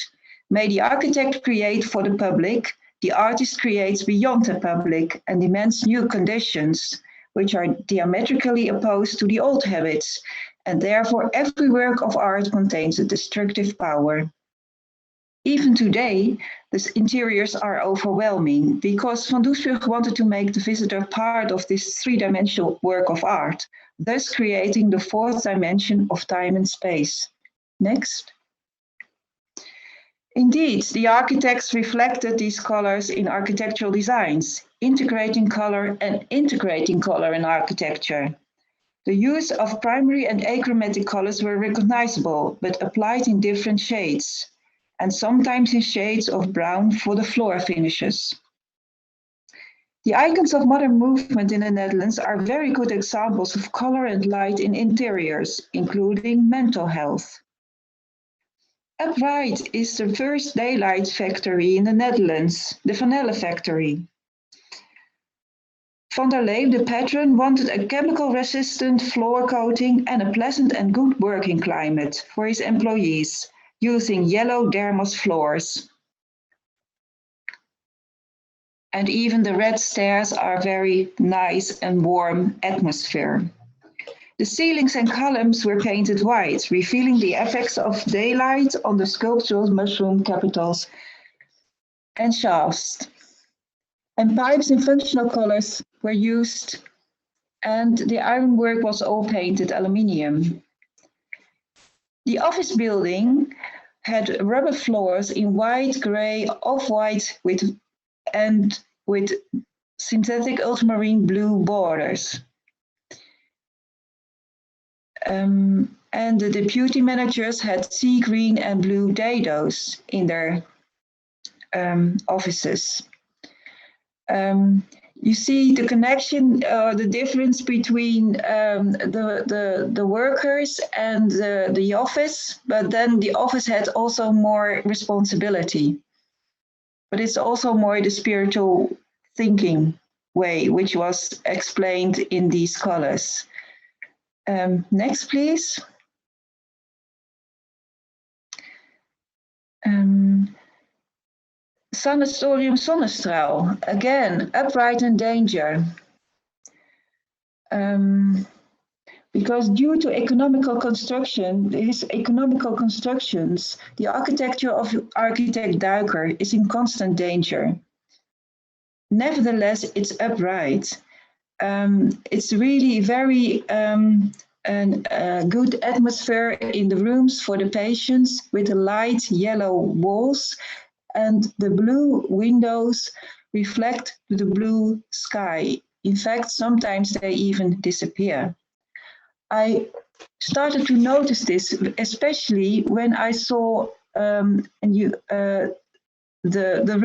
E: May the architect create for the public, the artist creates beyond the public and demands new conditions, which are diametrically opposed to the old habits, and therefore every work of art contains a destructive power. Even today, the interiors are overwhelming because Van Doesburg wanted to make the visitor part of this three-dimensional work of art, thus creating the fourth dimension of time and space. Next. Indeed, the architects reflected these colors in architectural designs, integrating color in architecture. The use of primary and achromatic colors were recognizable, but applied in different shades, and sometimes in shades of brown for the floor finishes. The icons of modern movement in the Netherlands are very good examples of color and light in interiors, including mental health. Upright is the first daylight factory in the Netherlands, the Vanille factory. Van der Leeuw, the patron, wanted a chemical-resistant floor coating and a pleasant and good working climate for his employees, using yellow dermos floors. And even the red stairs are very nice and warm atmosphere. The ceilings and columns were painted white, revealing the effects of daylight on the sculptural mushroom capitals and shafts. And pipes in functional colors were used, and the ironwork was all painted aluminium. The office building had rubber floors in white, gray, off-white with synthetic ultramarine blue borders. And the deputy managers had sea green and blue dados in their offices. You see the connection, the difference between the workers and the office, but then the office had also more responsibility. But it's also more the spiritual thinking way, which was explained in these colors. Next, please. Sanatorium Zonnestraal, again, upright and danger. Because due to economical constructions, the architecture of architect Duiker is in constant danger. Nevertheless, it's upright. It's really very good atmosphere in the rooms for the patients with the light yellow walls, and the blue windows reflect the blue sky In fact, sometimes they even disappear. I started to notice this, especially when I saw the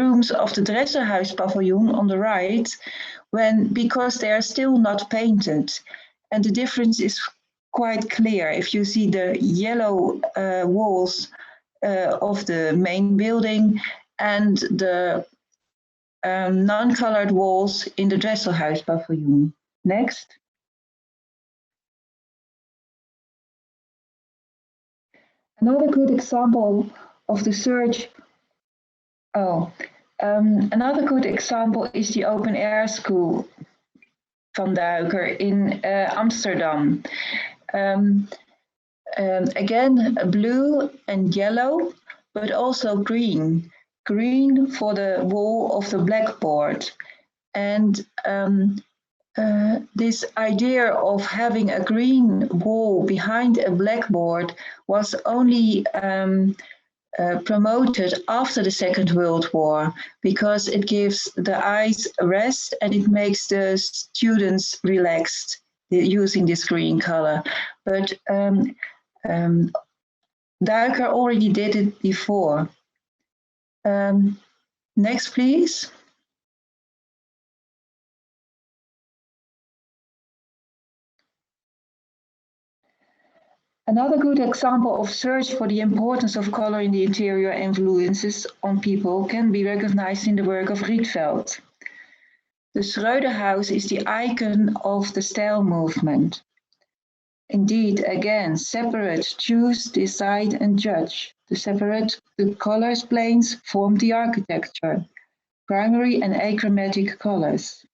E: rooms of the Dresserhuis pavillion on the right, because they are still not painted. And the difference is quite clear if you see the yellow walls of the main building and the non-colored walls in the Dresselhuis pavillion. Next. Another good example of the search. Another good example is the open air school van Duiker in Amsterdam. Again, blue and yellow, but also green. Green for the wall of the blackboard. And this idea of having a green wall behind a blackboard was only promoted after the Second World War, because it gives the eyes a rest and it makes the students relaxed using this green color. But Duiker already did it before. Next, please. Another good example of search for the importance of color in the interior influences on people can be recognized in the work of Rietveld. The Schröderhaus is the icon of the style movement. Indeed, again, separate, choose, decide, and judge. The colors planes form the architecture, primary and achromatic colors.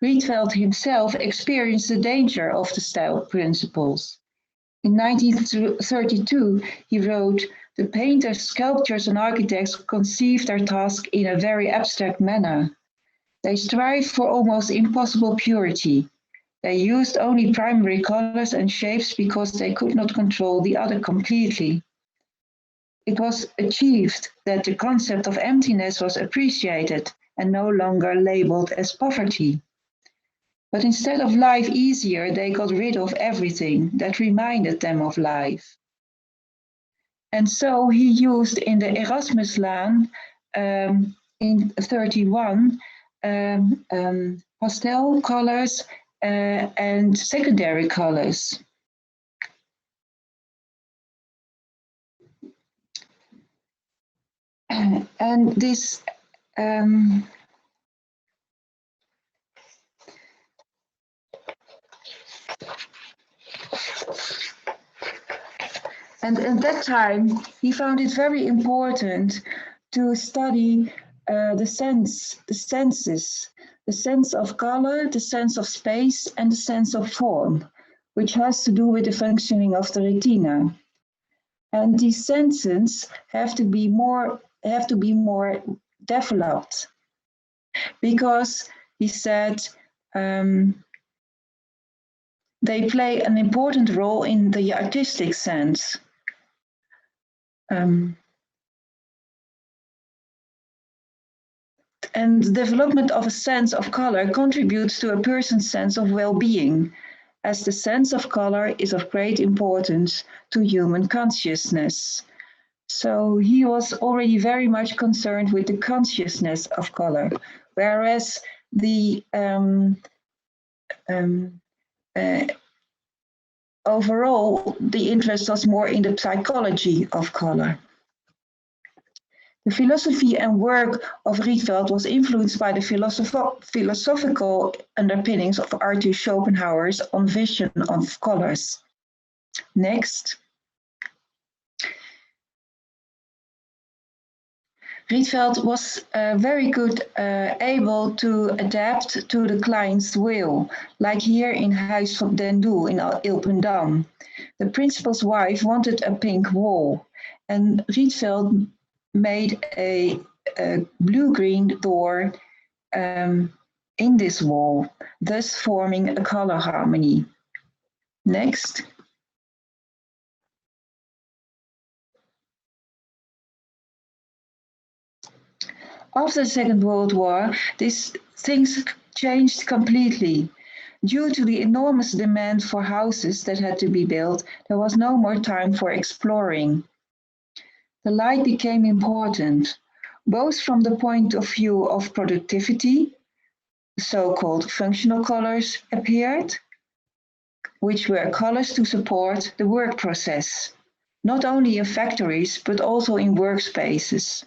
E: Rietveld himself experienced the danger of the style principles. In 1932, he wrote, "The painters, sculptors, and architects conceive their task in a very abstract manner. They strive for almost impossible purity. They used only primary colors and shapes because they could not control the other completely. It was achieved that the concept of emptiness was appreciated and no longer labeled as poverty. But instead of life easier, they got rid of everything that reminded them of life." And so he used in the Erasmuslaan in 1931 pastel colors and secondary colors. And this and at that time, he found it very important to study the senses, the sense of color, the sense of space, and the sense of form, which has to do with the functioning of the retina. And these senses have to be more developed, because he said they play an important role in the artistic sense. And the development of a sense of color contributes to a person's sense of well-being, as the sense of color is of great importance to human consciousness. So he was already very much concerned with the consciousness of color, whereas the overall, the interest was more in the psychology of color. The philosophy and work of Rietveld was influenced by the philosophical underpinnings of Arthur Schopenhauer's On Vision of Colors. Next. Rietveld was very good able to adapt to the client's will, like here in Huis van den Doel in Ilpendam. The principal's wife wanted a pink wall, and Rietveld made a blue-green door in this wall, thus forming a color harmony. Next. After the Second World War, these things changed completely. Due to the enormous demand for houses that had to be built, there was no more time for exploring. The light became important, both from the point of view of productivity, so-called functional colors appeared, which were colors to support the work process, not only in factories, but also in workspaces.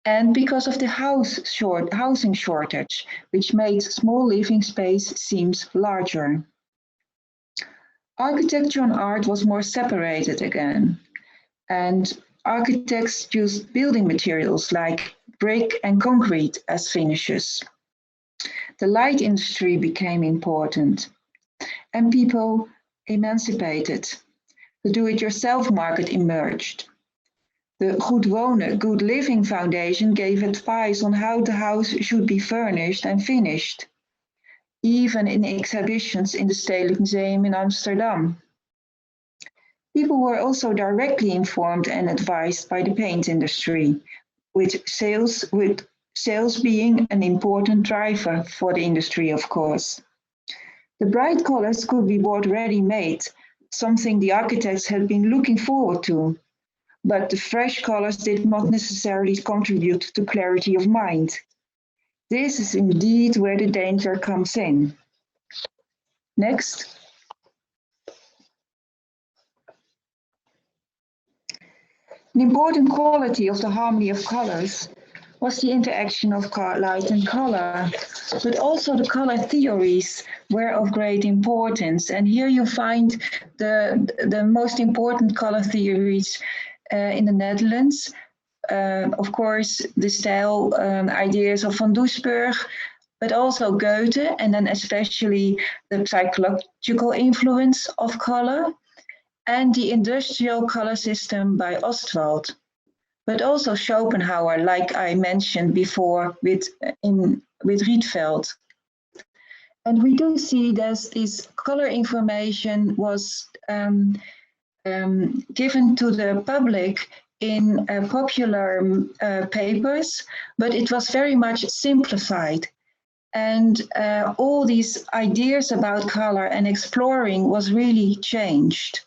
E: And because of the housing shortage, which made small living space seems larger. Architecture and art was more separated again, and architects used building materials like brick and concrete as finishes. The light industry became important, and people emancipated. The do-it-yourself market emerged. The Goed Wonen, Good Living Foundation gave advice on how the house should be furnished and finished, even in exhibitions in the Stedelijk Museum in Amsterdam. People were also directly informed and advised by the paint industry, with sales being an important driver for the industry, of course. The bright colors could be bought ready-made, something the architects had been looking forward to. But the fresh colors did not necessarily contribute to clarity of mind. This is indeed where the danger comes in. Next. An important quality of the harmony of colors was the interaction of light and color, but also the color theories were of great importance. And here you find the most important color theories in the Netherlands. Of course, the style ideas of van Doesburg, but also Goethe, and then especially the psychological influence of color, and the industrial color system by Ostwald. But also Schopenhauer, like I mentioned before with Rietveld. And we do see that this color information was given to the public in popular papers, but it was very much simplified. And all these ideas about color and exploring was really changed.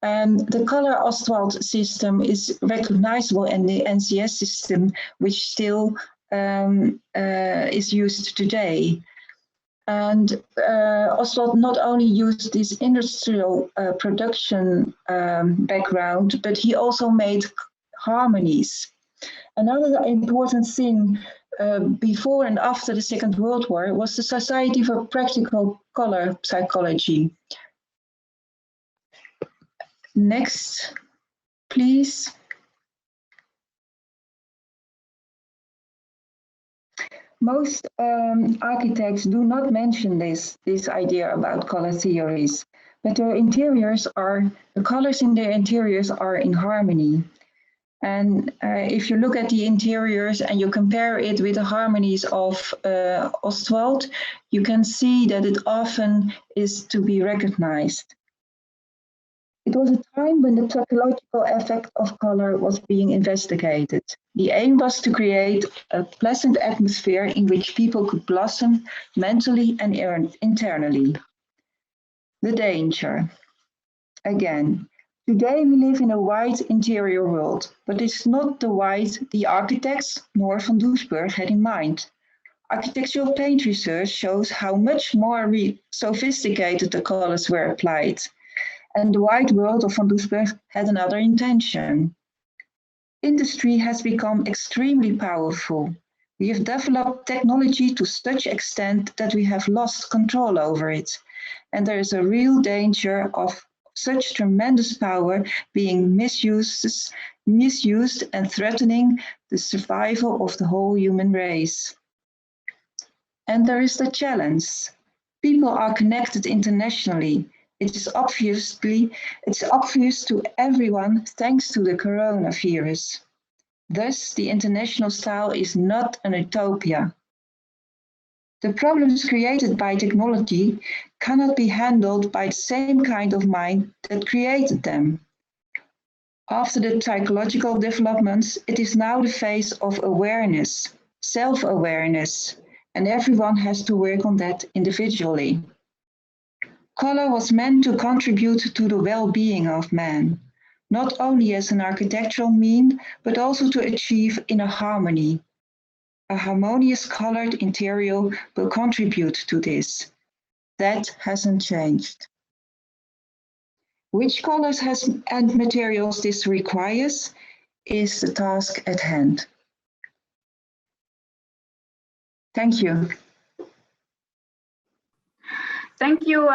E: The color Ostwald system is recognizable in the NCS system, which still is used today. And Ostwald not only used this industrial production background, but he also made harmonies. Another important thing before and after the Second World War was the Society for Practical Color Psychology. Next, please. Most architects do not mention this idea about color theories, but their interiors the colors in their interiors are in harmony. And if you look at the interiors and you compare it with the harmonies of Ostwald, you can see that it often is to be recognized. It was a time when the psychological effect of color was being investigated. The aim was to create a pleasant atmosphere in which people could blossom mentally and internally. The danger. Again, today we live in a white interior world, but it's not the white the architects nor van Doesburg had in mind. Architectural paint research shows how much more sophisticated the colors were applied. And the white world of van Doesburg had another intention. Industry has become extremely powerful. We have developed technology to such extent that we have lost control over it. And there is a real danger of such tremendous power being misused and threatening the survival of the whole human race. And there is the challenge. People are connected internationally. It's obvious to everyone thanks to the coronavirus. Thus, the international style is not an utopia. The problems created by technology cannot be handled by the same kind of mind that created them. After the psychological developments, it is now the phase of awareness, self-awareness, and everyone has to work on that individually. Color was meant to contribute to the well-being of man, not only as an architectural mean, but also to achieve inner harmony. A harmonious colored interior will contribute to this. That hasn't changed. Which colors and materials this requires is the task at hand. Thank you.
B: Thank you,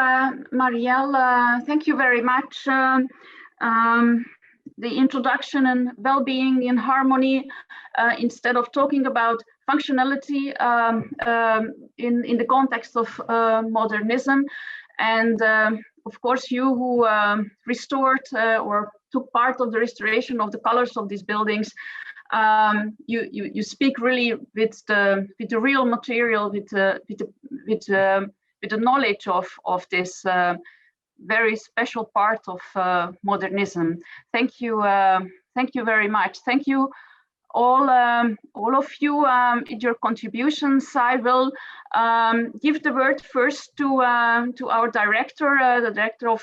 B: Marielle. Thank you very much. The introduction and well-being in harmony, instead of talking about functionality in the context of modernism. And of course, you who restored or took part of the restoration of the colors of these buildings, you speak really with the real material, with the knowledge of this very special part of modernism. Thank you very much. Thank you all of you in your contributions. I will give the word first to our director, the director of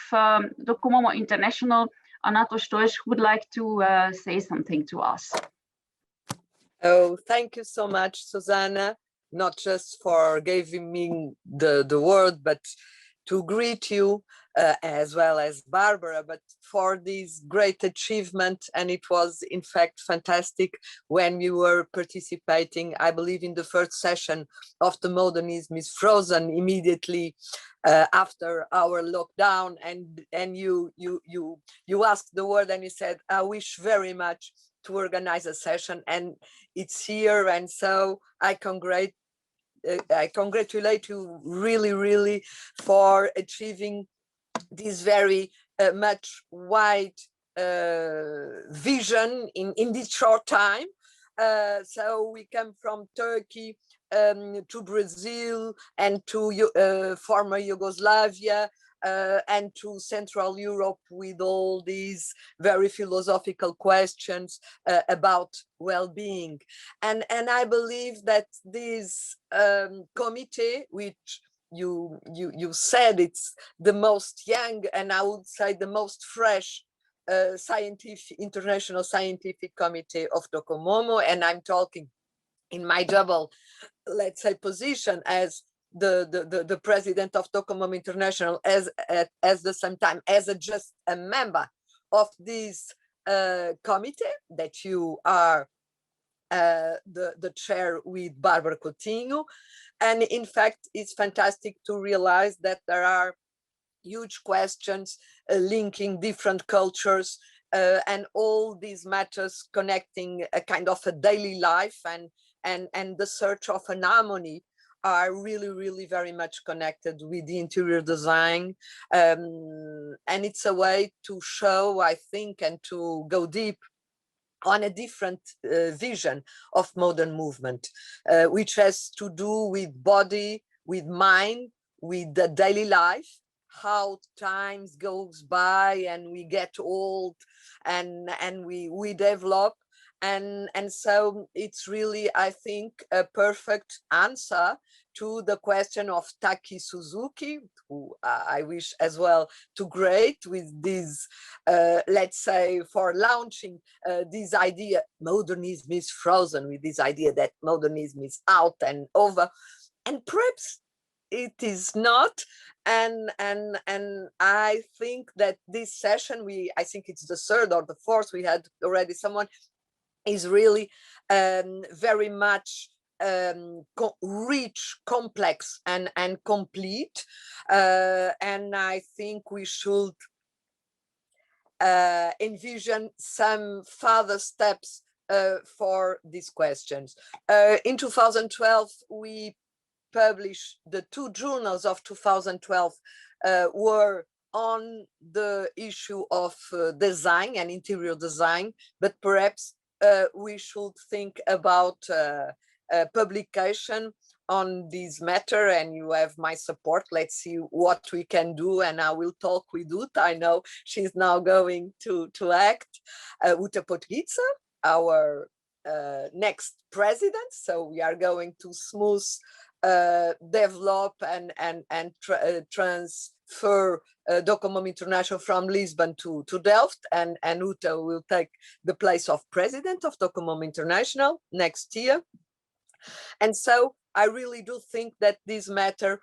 B: Docomomo International, Anato Stoic, who would like to say something to us.
G: Oh, thank you so much, Susanna, not just for giving me the word, but to greet you as well as Barbara, but for this great achievement. And it was in fact fantastic when you were participating, I believe, in the first session of The Modernism is Frozen immediately after our lockdown, and you asked the word and you said, I wish very much to organize a session, and it's here. And so I congratulate you really for achieving this very much wide vision in this short time. So we come from Turkey to Brazil and to former Yugoslavia and to Central Europe with all these very philosophical questions about well-being. And I believe that this committee, which you said it's the most young and I would say the most fresh international scientific committee of Docomomo, and I'm talking in my double, let's say, position as the president of Docomomo International, as at the same time as just a member of this committee that you are the chair with Barbara Coutinho. And in fact, it's fantastic to realize that there are huge questions linking different cultures and all these matters connecting a kind of a daily life and the search of an harmony are really very much connected with the interior design. And it's a way to show, I think, and to go deep on a different vision of modern movement, which has to do with body, with mind, with the daily life, how times goes by and we get old and we develop. And so it's really, I think, a perfect answer to the question of Taki Suzuki, who I wish as well to great with this, let's say, for launching this idea, modernism is frozen, with this idea that modernism is out and over, and perhaps it is not. And I think that this session, I think it's the third or the fourth, we had already someone, is really very much rich, complex and complete. And I think we should envision some further steps for these questions. In 2012, we published the 2 journals of 2012 were on the issue of design and interior design, but perhaps we should think about publication on this matter, and you have my support. Let's see what we can do, and I will talk with Uta. I know she's now going to act. Uta Potgica, our next president, so we are going to smooth develop and transfer Docomomo International from Lisbon to Delft, and Uta will take the place of president of Docomomo International next year. And so I really do think that this matter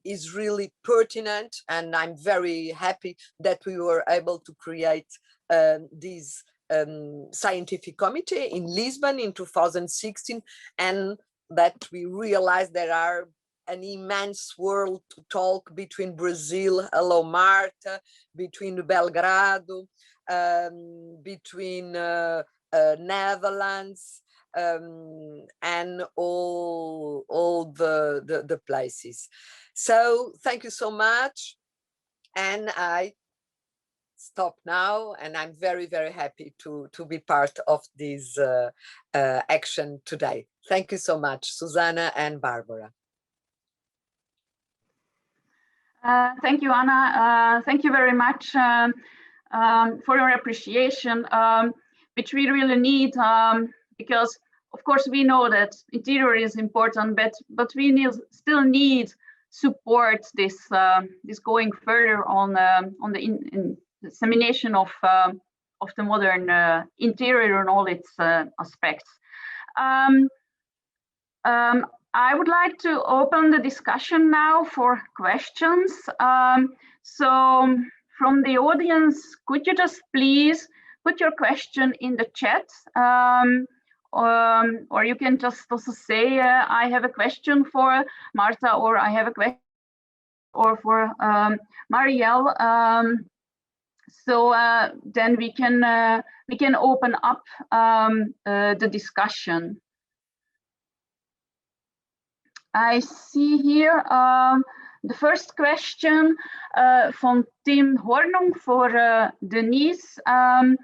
G: is really pertinent, and I'm very happy that we were able to create this scientific committee in Lisbon in 2016, and that we realized there are an immense world to talk between Brazil, hello Marta, between Belgrado, between Netherlands, and all the places. So thank you so much, and I stop now, and I'm very, very happy to be part of this action today. Thank you so much, Susanna and Barbara.
B: Thank you, Anna. Thank you very much for your appreciation, which we really need, because of course we know that interior is important, but we still need support this going further on the dissemination of the modern interior and all its aspects. I would like to open the discussion now for questions. So from the audience, could you just please put your question in the chat? Or you can just also say, I have a question for Marta, or I have a question or for Marielle. So then we can open up the discussion. I see here the first question from Tim Hornung for Denise. I'm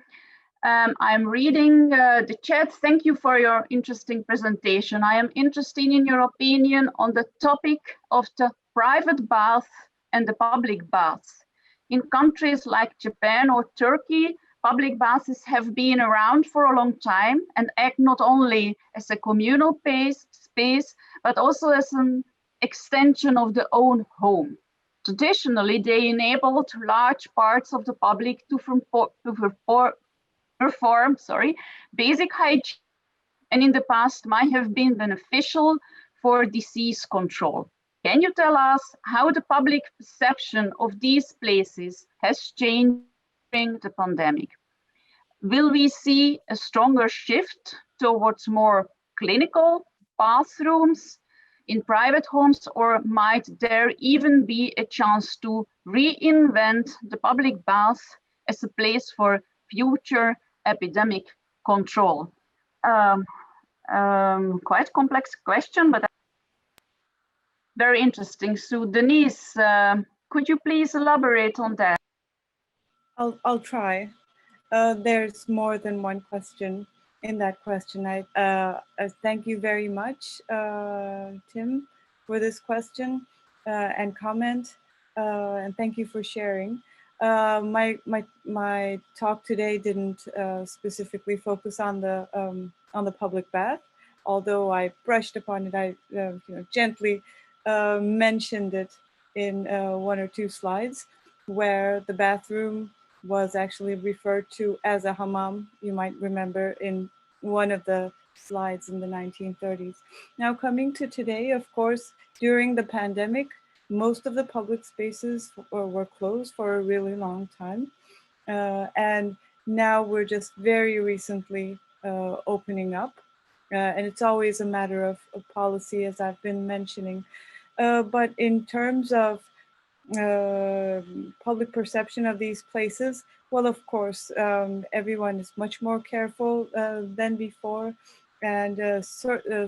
B: reading the chat. Thank you for your interesting presentation. I am interested in your opinion on the topic of the private bath and the public baths. In countries like Japan or Turkey, public baths have been around for a long time and act not only as a communal space, but also as an extension of the own home. Traditionally, they enabled large parts of the public to perform basic hygiene, and in the past might have been beneficial for disease control. Can you tell us how the public perception of these places has changed during the pandemic? Will we see a stronger shift towards more clinical bathrooms in private homes, or might there even be a chance to reinvent the public bath as a place for future epidemic control? Quite complex question, but very interesting. So Denise, could you please elaborate on that?
C: I'll try. There's more than one question in that question. I thank you very much, Tim, for this question and comment, and thank you for sharing. My talk today didn't specifically focus on the public bath, although I brushed upon it. I gently mentioned it in one or two slides, where the bathroom was actually referred to as a hammam. You might remember in one of the slides in the 1930s. Now coming to today, of course, during the pandemic, most of the public spaces were closed for a really long time. And now we're just very recently opening up. And it's always a matter of policy, as I've been mentioning. But in terms of public perception of these places, well, of course, everyone is much more careful than before, and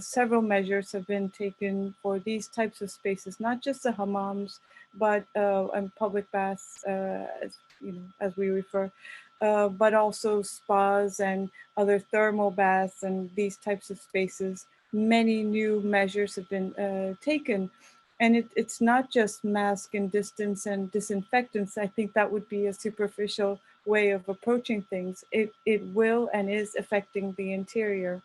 C: several measures have been taken for these types of spaces, not just the hammams, but and public baths, as we refer, but also spas and other thermal baths and these types of spaces. Many new measures have been taken. And it's not just mask and distance and disinfectants. I think that would be a superficial way of approaching things. It will and is affecting the interior,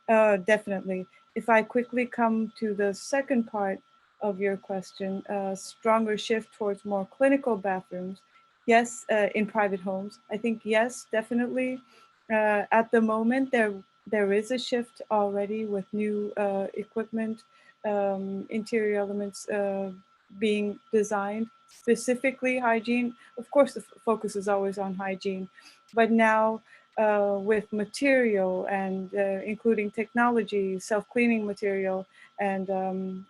C: definitely. If I quickly come to the second part of your question, stronger shift towards more clinical bathrooms. Yes, in private homes. I think yes, definitely. At the moment, there is a shift already with new equipment, interior elements being designed, specifically hygiene. Of course, the focus is always on hygiene, but now with material and including technology, self-cleaning material, and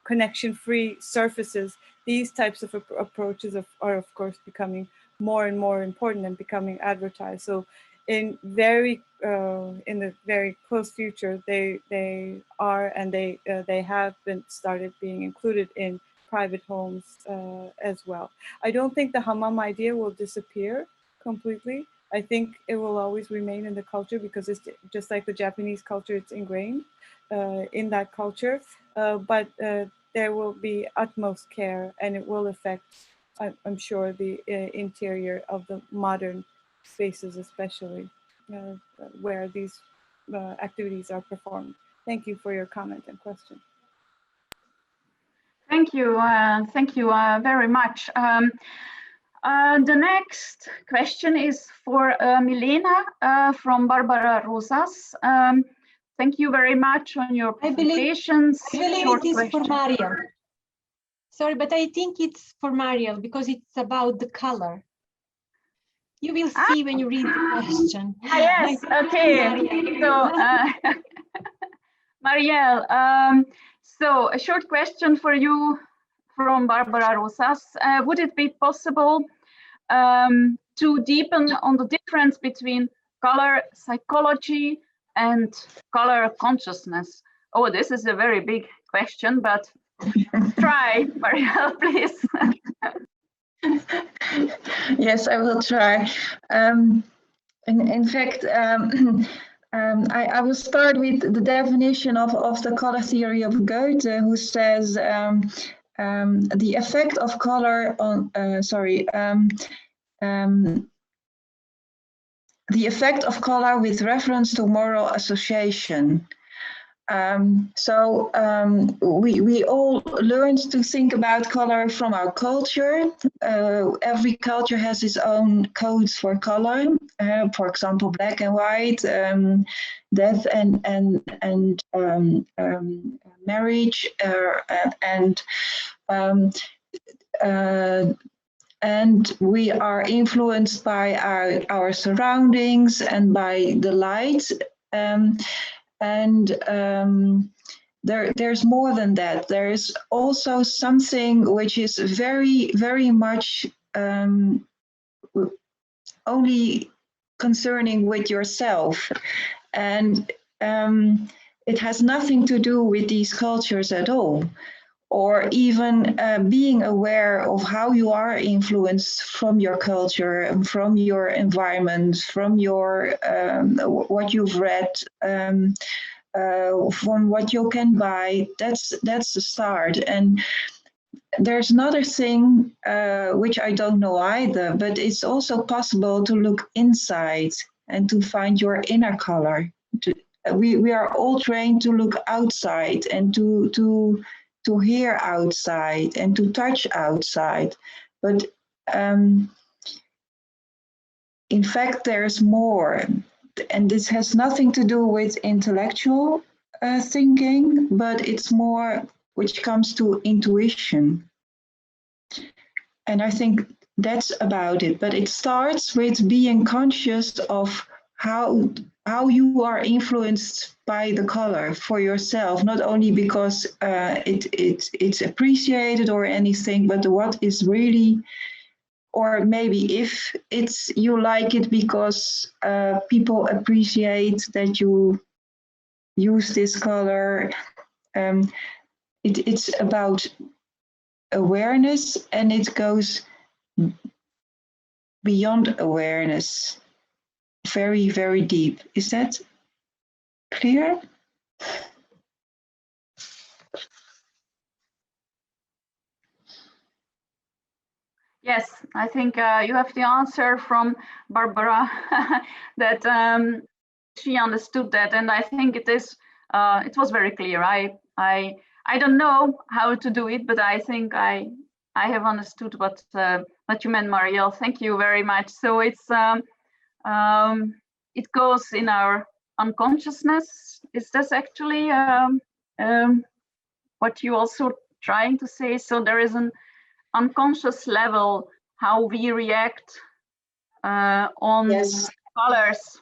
C: connection-free surfaces, these types of approaches are of course becoming more and more important and becoming advertised. So in the very close future, they are and they have been started being included in private homes as well. I don't think the hammam idea will disappear completely. I think it will always remain in the culture because it's just like the Japanese culture, it's ingrained in that culture. But there will be utmost care, and it will affect, I'm sure, the interior of the modern spaces, especially where these activities are performed. Thank you for your comment and question.
B: Thank you very much. The next question is for Milena from Barbara Rosas. Thank you very much on your presentations.
D: I believe it is for Mariel. Sorry, but I think it's for Mariel because it's about the color. You will see when you read the question.
B: Yes, okay. So, Mariel, so a short question for you from Barbara Rosas. Would it be possible to deepen on the difference between color psychology and color consciousness? Oh, this is a very big question, but try, Marielle, please.
E: Yes, I will try. In fact, I will start with the definition of the color theory of Goethe, who says the effect of color on, the effect of color with reference to moral association. We all learned to think about color from our culture. Every culture has its own codes for color. For example, black and white, death and marriage, and we are influenced by our surroundings and by the light. There's more than that. There is also something which is very, very much only concerning with yourself. And it has nothing to do with these cultures at all. Or even being aware of how you are influenced from your culture, from your environment, from your what you've read, from what you can buy. That's the start. And there's another thing which I don't know either, but it's also possible to look inside and to find your inner color. We are all trained to look outside and to hear outside and to touch outside. But in fact, there's more. And this has nothing to do with intellectual thinking, but it's more which comes to intuition. And I think that's about it. But it starts with being conscious of how you are influenced by the color for yourself, not only because it's appreciated or anything, but what is really, or maybe if it's you like it because people appreciate that you use this color. It's about awareness, and it goes beyond awareness. Very, very deep. Is that clear?
B: Yes, I think you have the answer from Barbara that she understood that, and I think it is it was very clear. I don't know how to do it, but I think I have understood what you meant, Marielle. Thank you very much. So it's it goes in our unconsciousness. Is this actually what you also trying to say? So there is an unconscious level how we react on
E: Yes.
B: colors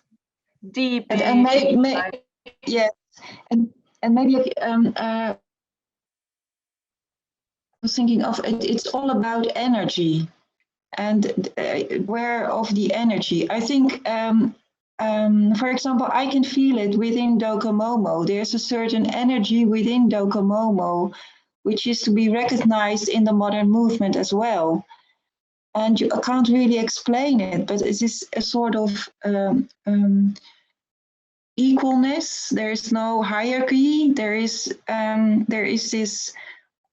B: deep.
E: And yes, and maybe I was thinking of it. It's all about energy and where of the energy. I think, for example, I can feel it within Docomomo. There's a certain energy within Docomomo, which is to be recognized in the modern movement as well. And I can't really explain it, but it is a sort of equalness. There is no hierarchy. There is this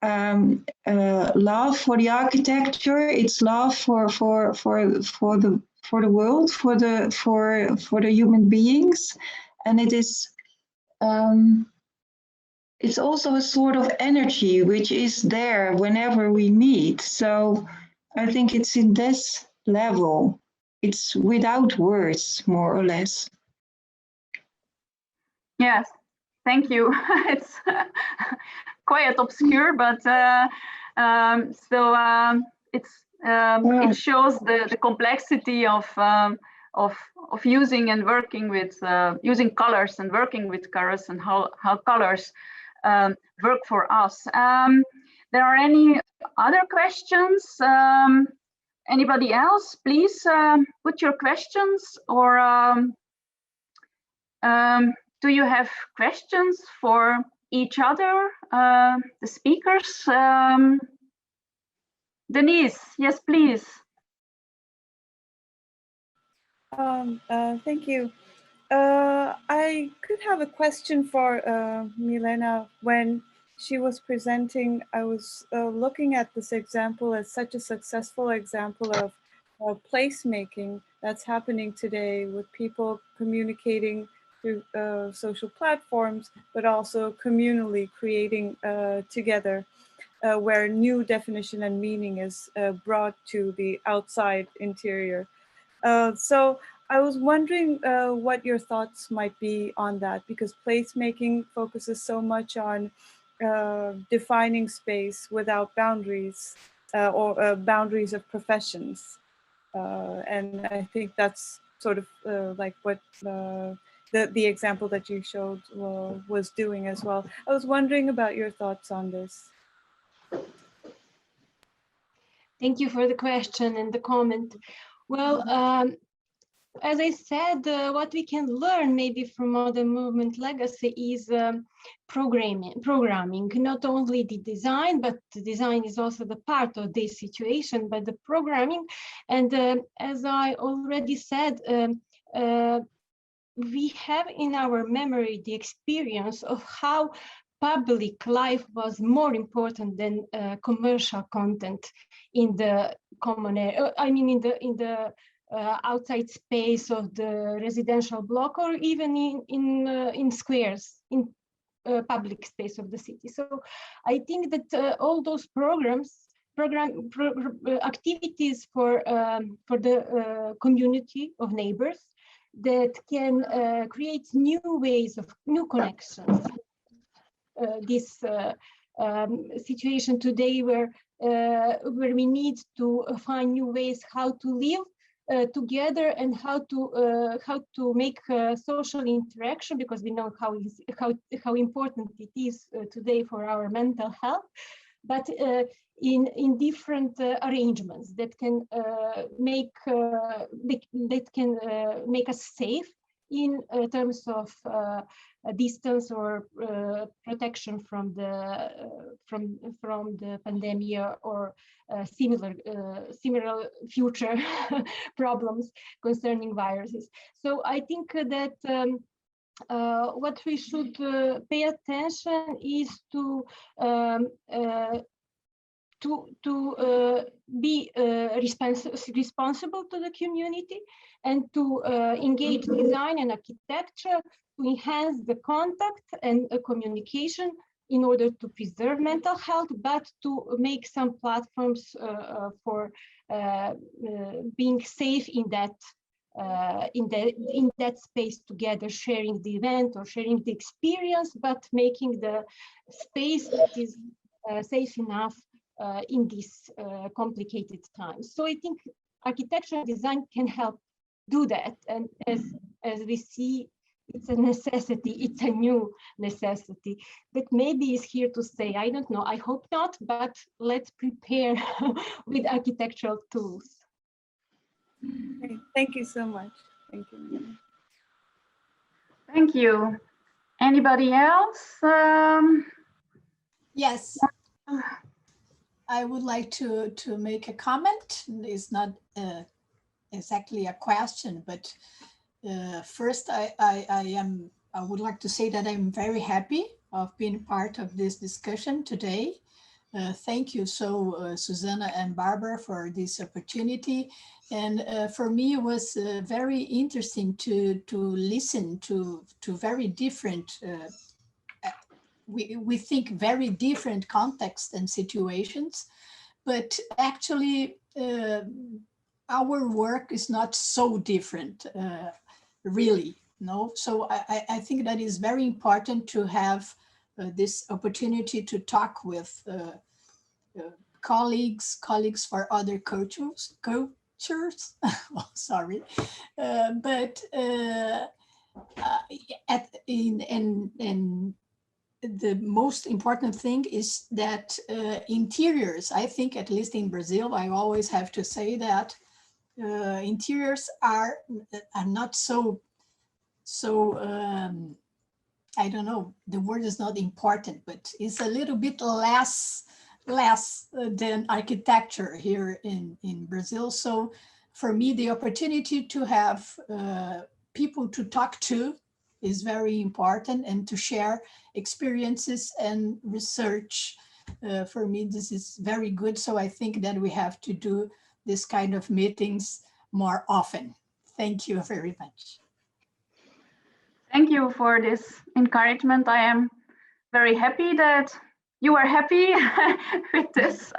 E: love for the architecture. It's love for the world, for the human beings, and it is. It's also a sort of energy which is there whenever we meet. So I think it's in this level. It's without words, more or less.
B: Yes, thank you. It's quite obscure, but it shows the complexity of using and working with using colors and working with colors and how colors work for us. There are any other questions? Anybody else? Please put your questions, or do you have questions for each other, the speakers? Denise, yes, please.
C: Thank you. I could have a question for Milena. When she was presenting, I was looking at this example as such a successful example of placemaking that's happening today, with people communicating through social platforms, but also communally creating together, where new definition and meaning is brought to the outside interior. So I was wondering what your thoughts might be on that, because placemaking focuses so much on defining space without boundaries or boundaries of professions. And I think that's sort of like what the example that you showed was doing as well. I was wondering about your thoughts on this.
D: Thank you for the question and the comment. Well, as I said, what we can learn maybe from modern movement legacy is programming, not only the design, but the design is also the part of this situation, but the programming. And as I already said, we have in our memory the experience of how public life was more important than commercial content in the common area. I mean, in the outside space of the residential block, or even in squares, in public space of the city. So I think that all those activities for the community of neighbors that can create new ways of new connections. This situation today where we need to find new ways how to live together and how to make social interaction, because we know how important it is today for our mental health, but in different arrangements that can make us safe in terms of distance or protection from the pandemic or similar future problems concerning viruses. So I think that what we should pay attention is to to be responsible to the community and to engage design and architecture to enhance the contact and communication in order to preserve mental health, but to make some platforms for being safe in that space together, sharing the event or sharing the experience, but making the space that is safe enough in these complicated times. So I think architecture and design can help do that. And as we see, it's a necessity, it's a new necessity that maybe is here to stay. I don't know, I hope not, but let's prepare with architectural tools.
C: Okay, thank you so much. Thank you.
B: Thank you. Anybody else?
F: Yes. I would like to make a comment. It's not exactly a question, but first I would like to say that I'm very happy of being part of this discussion today. Thank you Susanna and Barbara for this opportunity. And for me, it was very interesting to listen to very different, we think very different contexts and situations, but actually our work is not so different, really, no? So I think that is very important to have this opportunity to talk with colleagues for other cultures. Oh, sorry, but the most important thing is that interiors, I think, at least in Brazil, I always have to say that interiors are not so I don't know, the word is not important, but it's a little bit less than architecture here in Brazil. So for me, the opportunity to have people to talk to is very important, and to share experiences and research. For me, this is very good. So I think that we have to do this kind of meetings more often. Thank you very much.
B: Thank you for this encouragement. I am very happy that you are happy with this.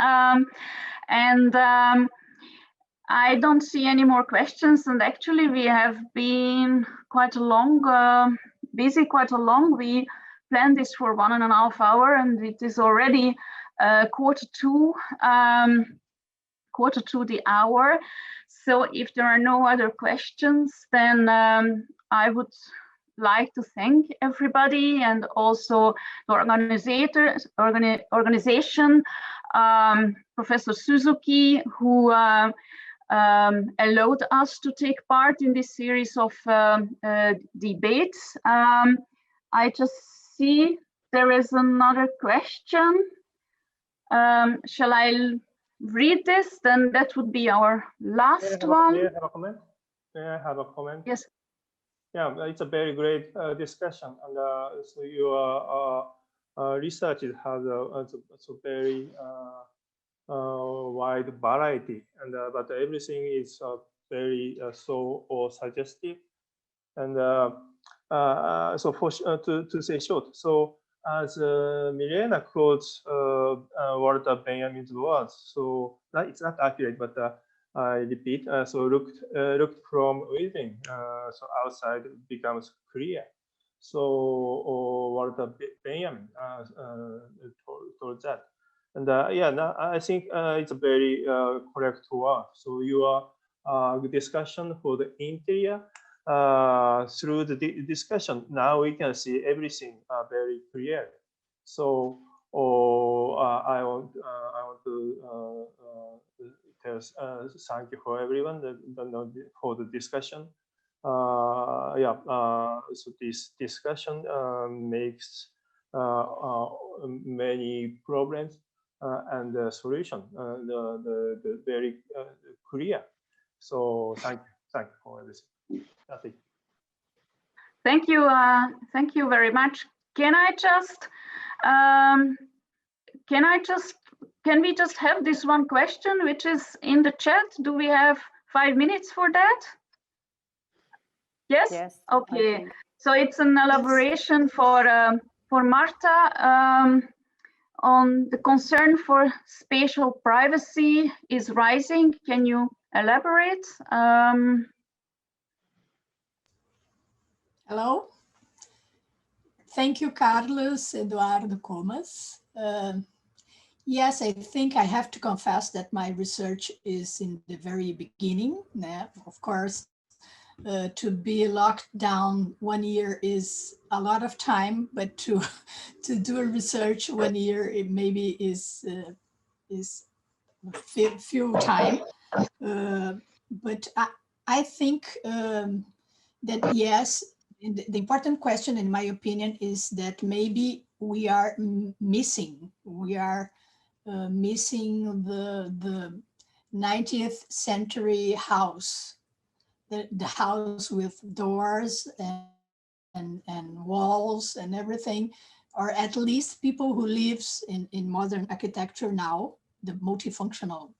B: I don't see any more questions. And actually, we have been quite a long, busy quite a long. We planned this for 1.5 hours, and it is already quarter to the hour. So if there are no other questions, then I would like to thank everybody, and also the organization, Professor Suzuki, who allowed us to take part in this series of debates. I just see there is another question. Shall I read this? Then that would be our last one.
A: May I have a comment? May I have a comment?
B: Yes.
A: Yeah, it's a very great discussion, and so your research has a very wide variety, and but everything is very suggestive, and so for to say short, so as Milena quotes Walter Benjamin's words, so it's not accurate, but I repeat, so looked from within, so outside becomes clear. So Walter Benjamin told that. And yeah, now I think it's a very correct word. So your discussion for the interior, through the discussion, now we can see everything very clear. So I want to tell thank you for everyone for the discussion. Yeah, so this discussion makes many problems and the solution the very clear. So thank you for everything. That's it.
B: Thank you very much. Can I just can we just have this one question, which is in the chat? Do we have 5 minutes for that? Yes?
H: Yes.
B: Okay. So it's an elaboration for Marta on the concern for spatial privacy is rising. Can you elaborate?
F: Hello. Thank you, Carlos Eduardo Comas. Yes, I think I have to confess that my research is in the very beginning. Of course, to be locked down 1 year is a lot of time, but to do a research 1 year, it maybe is few time. But I think that yes, the important question, in my opinion, is that maybe we are missing the 19th century house, the house with doors and walls and everything, or at least people who lives in modern architecture now, the multifunctional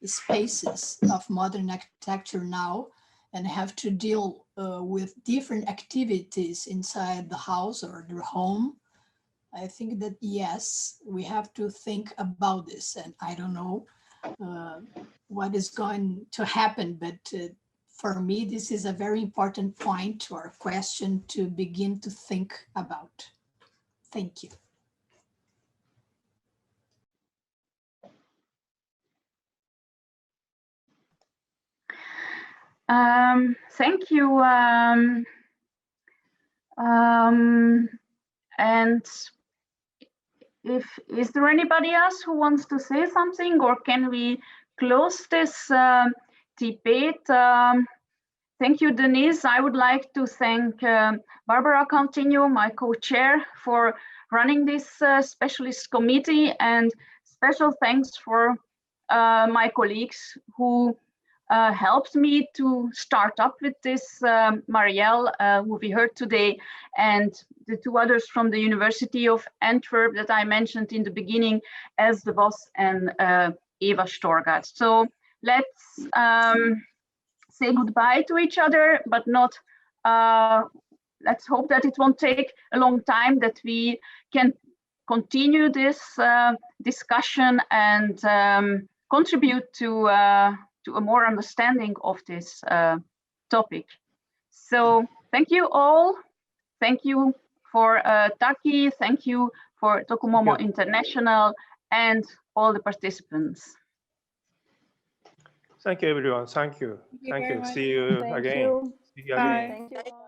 F: spaces of modern architecture now, and have to deal with different activities inside the house or the home. I think that yes, we have to think about this, and I don't know what is going to happen, but for me, this is a very important point or question to begin to think about. Thank you.
B: Thank you. And is there anybody else who wants to say something, or can we close this debate? Thank you, Denise. I would like to thank Barbara Cantinho, my co-chair, for running this specialist committee, and special thanks for my colleagues who helped me to start up with this, Marielle, who we heard today, and the two others from the University of Antwerp that I mentioned in the beginning, Els de Vos and Eva Storgaard. So let's say goodbye to each other, but not, let's hope that it won't take a long time, that we can continue this discussion and contribute to a more understanding of this topic. So thank you all. Thank you for Taki. Thank you for Docomomo International and all the participants.
A: Thank you, everyone. Thank you.
C: Thank you very much.
A: See you
H: Thank
A: again.
H: you.
A: See you
C: Bye.
A: again.
H: Thank you all.